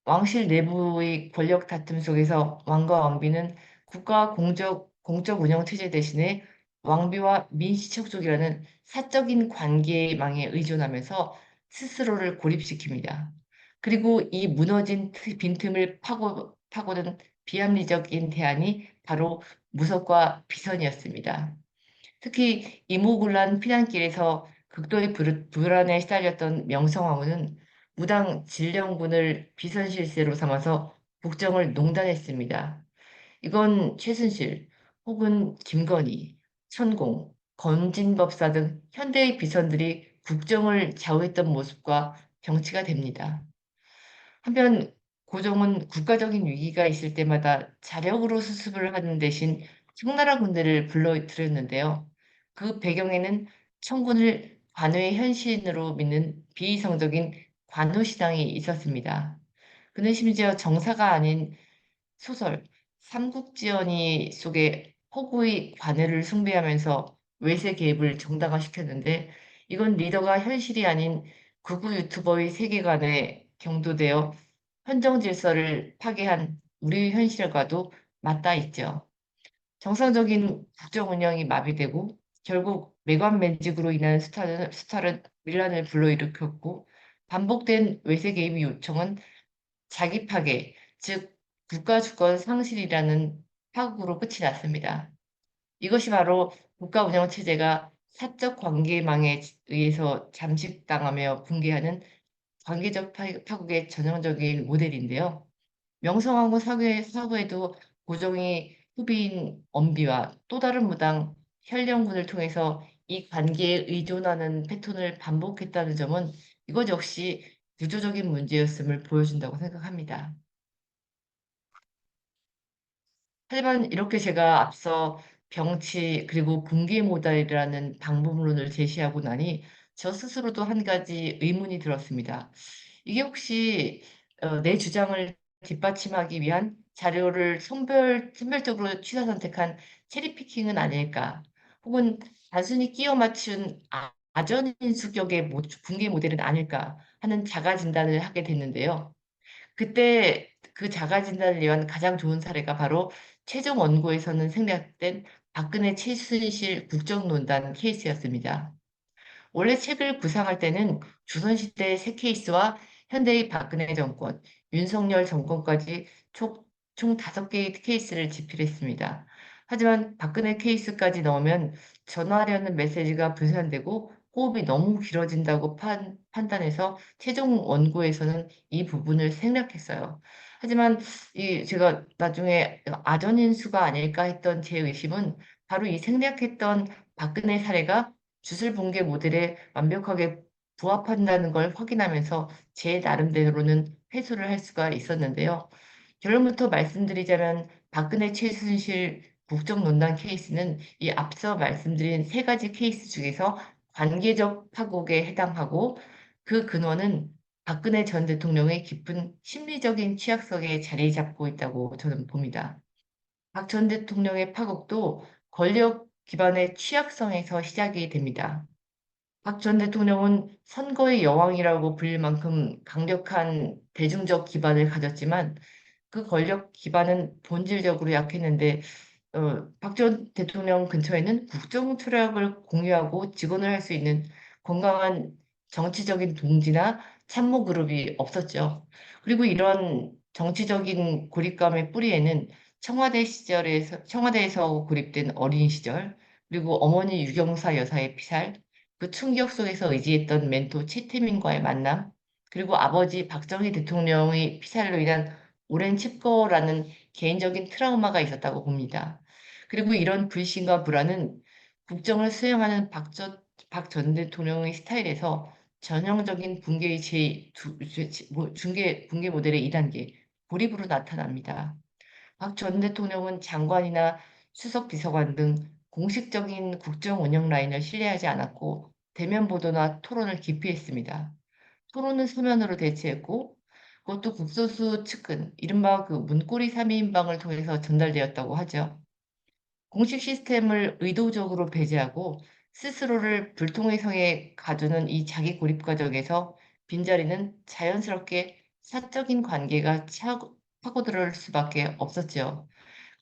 왕실 내부의 권력 다툼 속에서 왕과 왕비는 국가 공적 운영 체제 대신에 왕비와 민시척족이라는 사적인 관계망에 의존하면서 스스로를 고립시킵니다. 그리고 이 무너진 빈틈을 파고든 비합리적인 대안이 바로 무속과 비선이었습니다. 특히 이모군란 피난길에서 극도의 불안에 시달렸던 명성황후는 무당 진령군을 비선실세로 삼아서 국정을 농단했습니다. 이건 최순실 혹은 김건희, 천공, 건진법사 등 현대의 비선들이 국정을 좌우했던 모습과 병치가 됩니다. 한편 고종은 국가적인 위기가 있을 때마다 자력으로 수습을 하는 대신 청나라 군대를 불러들였는데요. 그 배경에는 청군을 관외의 현신으로 믿는 비이성적인 관우신앙이 있었습니다. 그는 심지어 정사가 아닌 소설 삼국지연의 속에 허구의 관우를 숭배하면서 외세 개입을 정당화시켰는데 이건 리더가 현실이 아닌 극우 유튜버의 세계관에 경도되어 현정 질서를 파괴한 우리 현실과도 맞닿아 있죠. 정상적인 국정 운영이 마비되고 결국 매관 매직으로 인한 수탈은 밀란을 불러일으켰고 반복된 외세 개입 요청은 자기 파괴, 즉 국가 주권 상실이라는 파국으로 끝이 났습니다. 이것이 바로 국가 운영 체제가 사적 관계망에 의해서 잠식당하며 붕괴하는 관계적 파국의 전형적인 모델인데요. 명성황후 사후에도 고종이 후비인 엄비와 또 다른 무당 현령군을 통해서 이 관계에 의존하는 패턴을 반복했다는 점은 이것 역시 구조적인 문제였음을 보여준다고 생각합니다. 하지만 이렇게 제가 앞서 병치 그리고 붕괴 모델이라는 방법론을 제시하고 나니 저 스스로도 한 가지 의문이 들었습니다. 이게 혹시 내 주장을 뒷받침하기 위한 자료를 선별적으로 취사 선택한 체리피킹은 아닐까? 혹은 단순히 끼워 맞춘 아전인수격의 붕괴 모델은 아닐까 하는 자가 진단을 하게 됐는데요. 그때 그 자가 진단을 위한 가장 좋은 사례가 바로 최종 원고에서는 생략된 박근혜 최순실 국정농단 케이스였습니다. 원래 책을 구상할 때는 조선시대 새 케이스와 현대의 박근혜 정권, 윤석열 정권까지 총 5개의 케이스를 집필했습니다. 하지만 박근혜 케이스까지 넣으면 전하려는 메시지가 분산되고 호흡이 너무 길어진다고 판단해서 최종 원고에서는 이 부분을 생략했어요. 하지만 제가 나중에 아전인수가 아닐까 했던 제 의심은 바로 이 생략했던 박근혜 사례가 주술붕괴 모델에 완벽하게 부합한다는 걸 확인하면서 제 나름대로는 회수를 할 수가 있었는데요. 결론부터 말씀드리자면 박근혜 최순실 국정농단 케이스는 이 앞서 말씀드린 세 가지 케이스 중에서 관계적 파국에 해당하고 그 근원은 박근혜 전 대통령의 깊은 심리적인 취약성에 자리 잡고 있다고 저는 봅니다. 박 전 대통령의 파국도 권력 기반의 취약성에서 시작이 됩니다. 박 전 대통령은 선거의 여왕이라고 불릴 만큼 강력한 대중적 기반을 가졌지만 그 권력 기반은 본질적으로 약했는데 박 전 대통령 근처에는 국정 트랙을 공유하고 직언을 할 수 있는 건강한 정치적인 동지나 참모 그룹이 없었죠. 그리고 이런 정치적인 고립감의 뿌리에는 청와대에서 고립된 어린 시절, 그리고 어머니 유경사 여사의 피살, 그 충격 속에서 의지했던 멘토 최태민과의 만남, 그리고 아버지 박정희 대통령의 피살로 인한 오랜 칩거라는 개인적인 트라우마가 있었다고 봅니다. 그리고 이런 불신과 불안은 국정을 수행하는 박 전 대통령의 스타일에서 전형적인 붕괴의 붕괴 모델의 2단계, 고립으로 나타납니다. 박 전 대통령은 장관이나 수석 비서관 등 공식적인 국정 운영 라인을 신뢰하지 않았고 대면 보도나 토론을 기피했습니다. 토론은 서면으로 대체했고 그것도 국소수 측근, 이른바 그 문고리 3인방을 통해서 전달되었다고 하죠. 공식 시스템을 의도적으로 배제하고 스스로를 불통의 성에 가두는 이 자기 고립 과정에서 빈자리는 자연스럽게 사적인 관계가 파고들 수밖에 없었죠.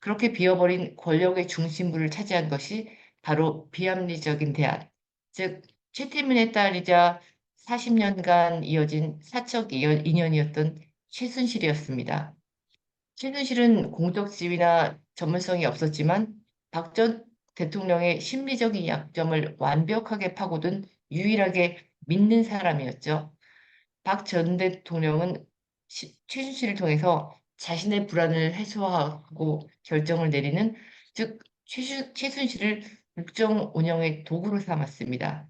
그렇게 비어버린 권력의 중심부를 차지한 것이 바로 비합리적인 대안, 즉 최태민의 딸이자 40년간 이어진 사적 인연이었던 최순실이었습니다. 최순실은 공적 지위나 전문성이 없었지만 박 전 대통령의 심리적인 약점을 완벽하게 파고든 유일하게 믿는 사람이었죠. 박 전 대통령은 최순실을 통해서 자신의 불안을 해소하고 결정을 내리는, 즉 최순실을 국정 운영의 도구로 삼았습니다.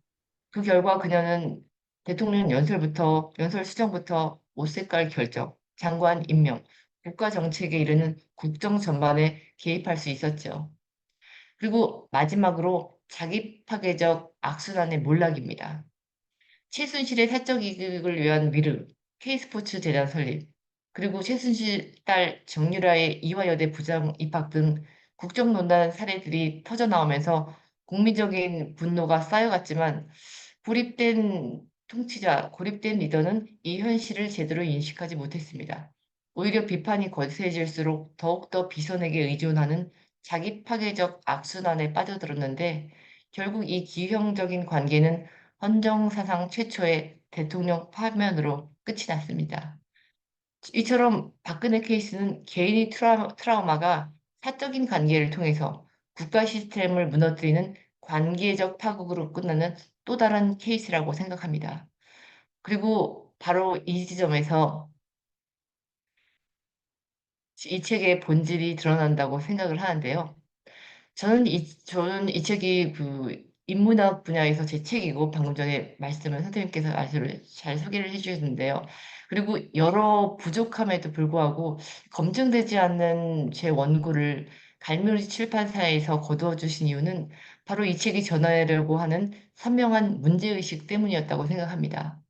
그 결과 그녀는 대통령 연설 수정부터 옷색깔 결정, 장관 임명, 국가 정책에 이르는 국정 전반에 개입할 수 있었죠. 그리고 마지막으로 자기 파괴적 악순환의 몰락입니다. 최순실의 사적 이익을 위한 미르, K스포츠 재단 설립, 그리고 최순실 딸 정유라의 이화여대 부장 입학 등 국정농단 사례들이 터져 나오면서 국민적인 분노가 쌓여갔지만 고립된 리더는 이 현실을 제대로 인식하지 못했습니다. 오히려 비판이 거세질수록 더욱더 비선에게 의존하는 자기 파괴적 악순환에 빠져들었는데 결국 이 기형적인 관계는 헌정사상 최초의 대통령 파면으로 끝이 났습니다. 이처럼 박근혜 케이스는 개인의 트라우마가 사적인 관계를 통해서 국가 시스템을 무너뜨리는 관계적 파국으로 끝나는 또 다른 케이스라고 생각합니다. 그리고 바로 이 지점에서 이 책의 본질이 드러난다고 생각을 하는데요. 저는 이 책이 그 인문학 분야에서 제 책이고 방금 전에 선생님께서 말씀을 잘 소개를 해주셨는데요. 그리고 여러 부족함에도 불구하고 검증되지 않는 제 원고를 갈무리 출판사에서 거두어 주신 이유는 바로 이 책이 전하려고 하는 선명한 문제의식 때문이었다고 생각합니다.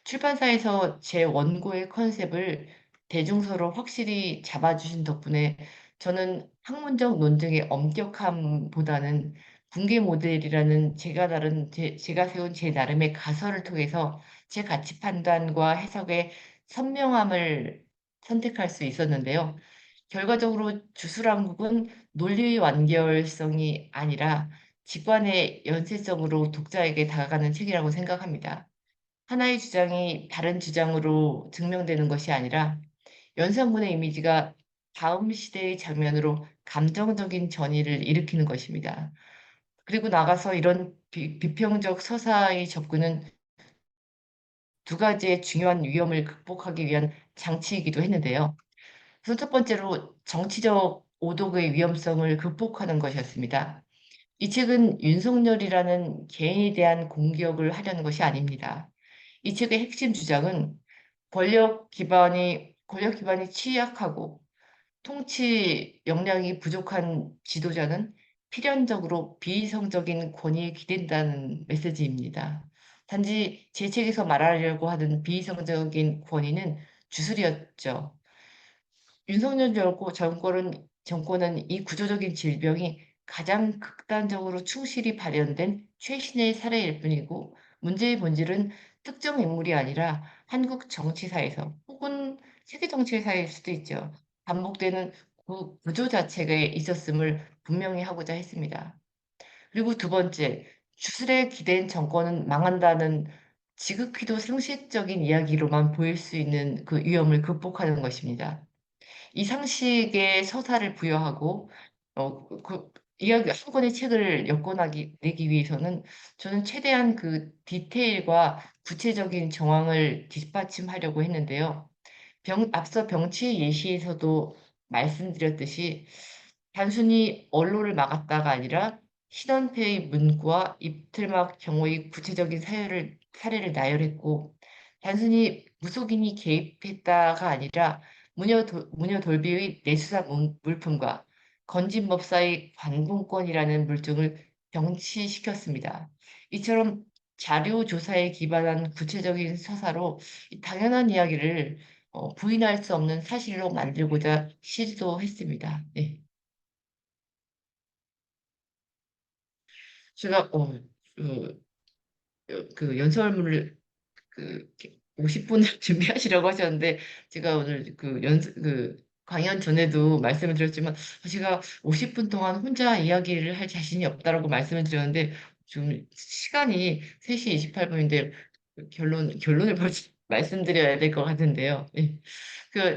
출판사에서 제 원고의 컨셉을 대중서로 확실히 잡아주신 덕분에 저는 학문적 논증의 엄격함보다는 붕괴 모델이라는 제가 세운 제 나름의 가설을 통해서 제 가치 판단과 해석의 선명함을 선택할 수 있었는데요. 결과적으로 주술왕국은 논리의 완결성이 아니라 직관의 연쇄성으로 독자에게 다가가는 책이라고 생각합니다. 하나의 주장이 다른 주장으로 증명되는 것이 아니라 연산군의 이미지가 다음 시대의 장면으로 감정적인 전이를 일으키는 것입니다. 그리고 나가서 이런 비평적 서사의 접근은 두 가지의 중요한 위험을 극복하기 위한 장치이기도 했는데요. 우선 첫 번째로 정치적 오독의 위험성을 극복하는 것이었습니다. 이 책은 윤석열이라는 개인에 대한 공격을 하려는 것이 아닙니다. 이 책의 핵심 주장은 권력 기반이 취약하고 통치 역량이 부족한 지도자는 필연적으로 비이성적인 권위에 기댄다는 메시지입니다. 단지 제 책에서 말하려고 하는 비이성적인 권위는 주술이었죠. 윤석열 정권은 이 구조적인 질병이 가장 극단적으로 충실히 발현된 최신의 사례일 뿐이고 문제의 본질은 특정 인물이 아니라 한국 정치사에서 혹은 세계 정치사일 수도 있죠. 반복되는 구조 자체가 있었음을 분명히 하고자 했습니다. 그리고 두 번째, 주술에 기댄 정권은 망한다는 지극히도 상식적인 이야기로만 보일 수 있는 그 위험을 극복하는 것입니다. 이 상식에 서사를 부여하고 이야기 한 권의 책을 내기 위해서는 저는 최대한 그 디테일과 구체적인 정황을 뒷받침하려고 했는데요. 앞서 병치 예시에서도 말씀드렸듯이 단순히 언론을 막았다가 아니라 신원패의 문구와 입틀막 경우의 구체적인 사례를 나열했고 단순히 무속인이 개입했다가 아니라 무녀 돌비의 내수사 물품과 건진법사의 관공권이라는 물증을 병치시켰습니다. 이처럼 자료 조사에 기반한 구체적인 서사로 이 당연한 이야기를 부인할 수 없는 사실로 만들고자 시도했습니다. 네. 제가 그, 그 연설문을 그 50분을 준비하시라고 하셨는데 제가 오늘 그 강연 전에도 말씀을 드렸지만 제가 50분 동안 혼자 이야기를 할 자신이 없다라고 말씀을 드렸는데 지금 시간이 3시 28분인데 결론을 벌써 말씀드려야 될 것 같은데요. 네.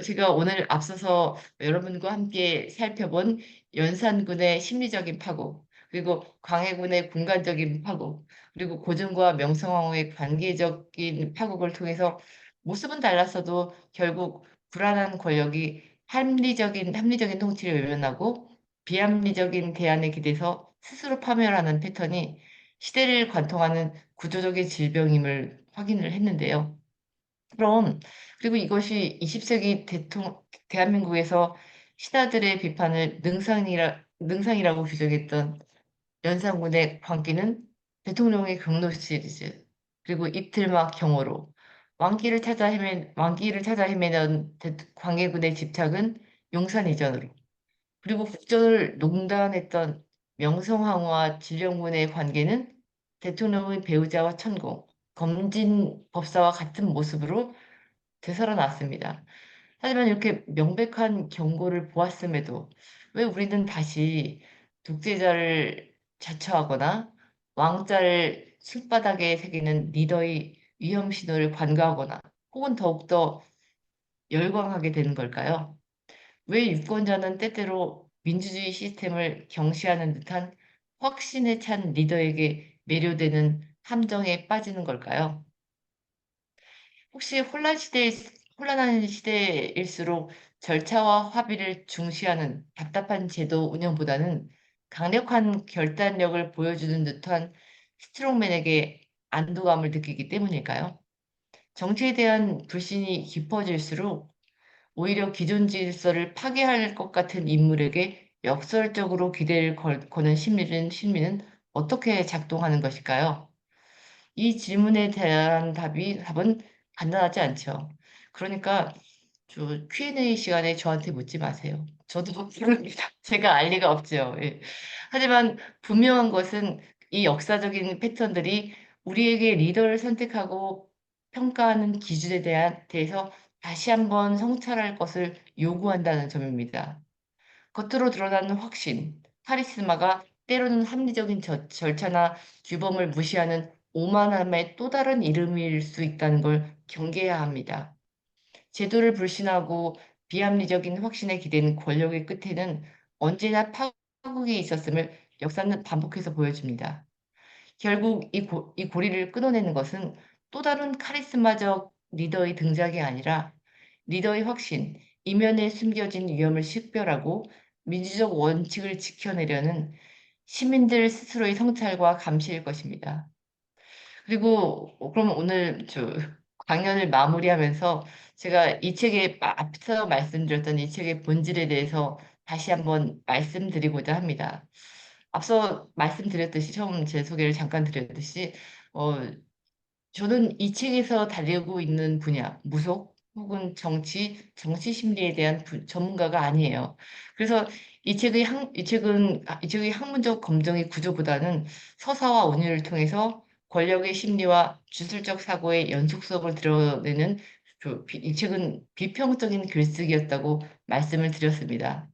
제가 오늘 앞서서 여러분과 함께 살펴본 연산군의 심리적인 파고 그리고 광해군의 공간적인 파고 그리고 고종과 명성황후의 관계적인 파국을 통해서 모습은 달랐어도 결국 불안한 권력이 합리적인 통치를 외면하고 비합리적인 대안에 기대서 스스로 파멸하는 패턴이 시대를 관통하는 구조적인 질병임을 확인을 했는데요. 그럼 그리고 이것이 20세기 대한민국에서 신하들의 비판을 능상이라고 규정했던 연산군의 광기는 대통령의 경로 시리즈 그리고 이틀막 경호로 왕기를 찾아 헤매는 광해군의 집착은 용산 이전으로 그리고 국전을 농단했던 명성황후와 진령군의 관계는 대통령의 배우자와 천공, 검진 법사와 같은 모습으로 되살아났습니다. 하지만 이렇게 명백한 경고를 보았음에도 왜 우리는 다시 독재자를 자처하거나 왕자를 실바닥에 새기는 리더의 위험 신호를 관가하거나 혹은 더욱더 열광하게 되는 걸까요? 왜 유권자는 때때로 민주주의 시스템을 경시하는 듯한 확신에 찬 리더에게 매료되는 함정에 빠지는 걸까요? 혹시 혼란한 시대일수록 절차와 합의를 중시하는 답답한 제도 운영보다는 강력한 결단력을 보여주는 듯한 스트롱맨에게 안도감을 느끼기 때문일까요? 정치에 대한 불신이 깊어질수록 오히려 기존 질서를 파괴할 것 같은 인물에게 역설적으로 거는 심리는 어떻게 작동하는 것일까요? 이 질문에 대한 답은 간단하지 않죠. 그러니까 저 Q&A 시간에 저한테 묻지 마세요. 저도 모릅니다. 제가 알 리가 없죠. 예. 하지만 분명한 것은 이 역사적인 패턴들이 우리에게 리더를 선택하고 평가하는 기준에 대해서 다시 한번 성찰할 것을 요구한다는 점입니다. 겉으로 드러나는 확신, 카리스마가 때로는 합리적인 절차나 규범을 무시하는 오만함의 또 다른 이름일 수 있다는 걸 경계해야 합니다. 제도를 불신하고 비합리적인 확신에 기댄 권력의 끝에는 언제나 파국이 있었음을 역사는 반복해서 보여줍니다. 결국 이 고리를 끊어내는 것은 또 다른 카리스마적 리더의 등장이 아니라 리더의 확신, 이면에 숨겨진 위험을 식별하고 민주적 원칙을 지켜내려는 시민들 스스로의 성찰과 감시일 것입니다. 그리고 그럼 오늘 강연을 마무리하면서 제가 이 책의 앞서 말씀드렸던 이 책의 본질에 대해서 다시 한번 말씀드리고자 합니다. 앞서 말씀드렸듯이 처음 제 소개를 잠깐 드렸듯이 어, 저는 이 책에서 다루고 있는 분야, 무속 혹은 정치 심리에 대한 전문가가 아니에요. 그래서 이 책의 학문적 검증의 구조보다는 서사와 운율을 통해서 권력의 심리와 주술적 사고의 연속성을 드러내는 이 책은 비평적인 글쓰기였다고 말씀을 드렸습니다.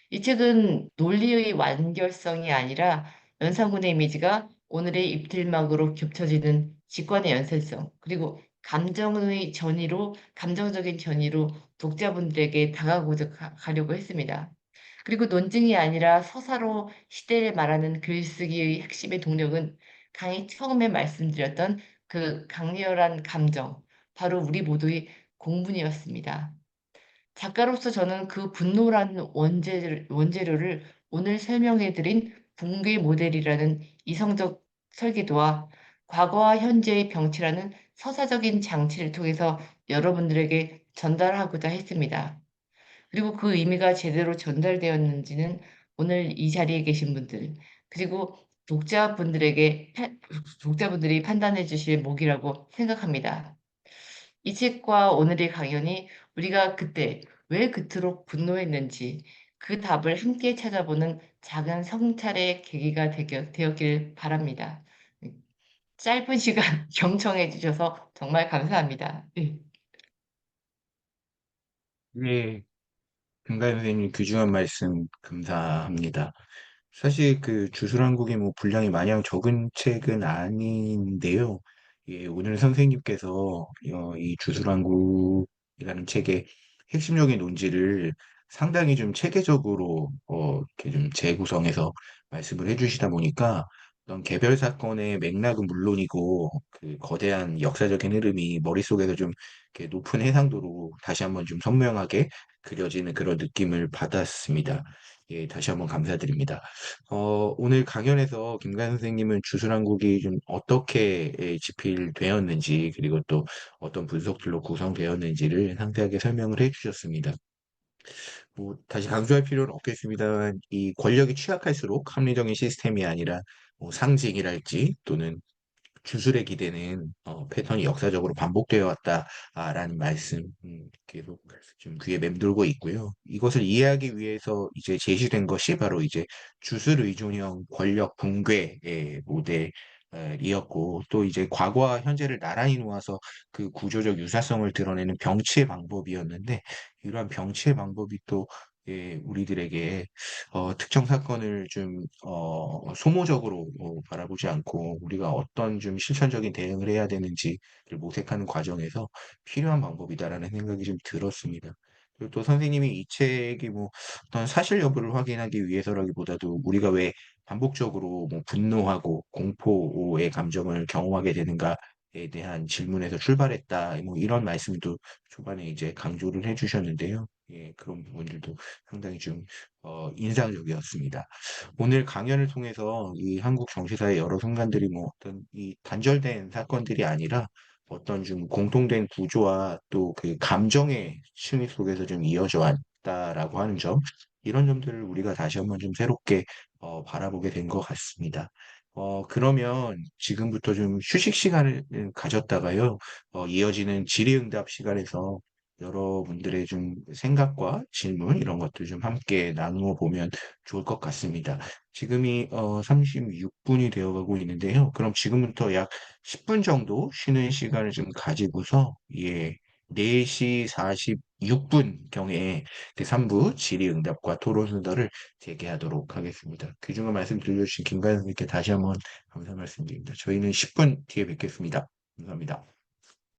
이 책은 논리의 완결성이 아니라 연산군의 이미지가 오늘의 입틀막으로 겹쳐지는 직관의 연쇄성, 그리고 감정적인 전의로 독자분들에게 다가가고자 가려고 했습니다. 그리고 논증이 아니라 서사로 시대를 말하는 글쓰기의 핵심의 동력은 강의 처음에 말씀드렸던 그 강렬한 감정, 바로 우리 모두의 공분이었습니다. 작가로서 저는 그 분노라는 원재료를 오늘 설명해드린 붕괴 모델이라는 이성적 설계도와 과거와 현재의 병치라는 서사적인 장치를 통해서 여러분들에게 전달하고자 했습니다. 그리고 그 의미가 제대로 전달되었는지는 오늘 이 자리에 계신 분들, 그리고 독자분들이 판단해 주실 몫이라고 생각합니다. 이 책과 오늘의 강연이 우리가 그때 왜 그토록 분노했는지 그 답을 함께 찾아보는 작은 성찰의 계기가 되었길 바랍니다. 짧은 시간 경청해 주셔서 정말 감사합니다. 네. 예, 금가 선생님 귀중한 말씀 감사합니다. 사실 그 주술한국이 뭐 분량이 마냥 적은 책은 아닌데요. 예, 오늘 선생님께서 이 주술한국이라는 책의 핵심적인 논지를 상당히 좀 체계적으로 이렇게 좀 재구성해서 말씀을 해주시다 보니까 어떤 개별 사건의 맥락은 물론이고 그 거대한 역사적인 흐름이 머릿속에서 좀 이렇게 높은 해상도로 다시 한번 좀 선명하게 그려지는 그런 느낌을 받았습니다. 예, 다시 한번 감사드립니다. 오늘 강연에서 김관 선생님은 주술한국이 좀 어떻게 집필되었는지, 그리고 또 어떤 분석들로 구성되었는지를 상세하게 설명을 해주셨습니다. 뭐, 다시 강조할 필요는 없겠습니다만, 이 권력이 취약할수록 합리적인 시스템이 아니라 뭐 상징이랄지 또는 주술의 기대는 패턴이 역사적으로 반복되어 왔다라는 말씀 계속 좀 귀에 맴돌고 있고요. 이것을 이해하기 위해서 이제 제시된 것이 바로 이제 주술 의존형 권력 붕괴의 모델이었고 또 이제 과거와 현재를 나란히 놓아서 그 구조적 유사성을 드러내는 병치의 방법이었는데 이러한 병치의 방법이 또 우리들에게 특정 사건을 좀 소모적으로 바라보지 않고 우리가 어떤 좀 실천적인 대응을 해야 되는지를 모색하는 과정에서 필요한 방법이다라는 생각이 좀 들었습니다. 그리고 또 선생님이 이 책이 뭐 어떤 사실 여부를 확인하기 위해서라기보다도 우리가 왜 반복적으로 뭐 분노하고 공포의 감정을 경험하게 되는가에 대한 질문에서 출발했다. 뭐 이런 말씀도 초반에 이제 강조를 해주셨는데요. 예, 그런 부분들도 상당히 좀 인상적이었습니다. 오늘 강연을 통해서 이 한국 정치사의 여러 순간들이 뭐 어떤 이 단절된 사건들이 아니라 어떤 좀 공통된 구조와 또 그 감정의 층위 속에서 좀 이어져 왔다라고 하는 점, 이런 점들을 우리가 다시 한번 좀 새롭게 바라보게 된 것 같습니다. 그러면 지금부터 좀 휴식 시간을 가졌다가요, 이어지는 질의응답 시간에서 여러분들의 좀 생각과 질문 이런 것들 좀 함께 나누어 보면 좋을 것 같습니다. 지금이 36분이 되어가고 있는데요. 그럼 지금부터 약 10분 정도 쉬는 시간을 좀 가지고서 예, 4시 46분 경에 그 3부 질의응답과 토론 순서를 재개하도록 하겠습니다. 귀중한 말씀 들려주신 김가연 선생님께 다시 한번 감사 말씀드립니다. 저희는 10분 뒤에 뵙겠습니다. 감사합니다.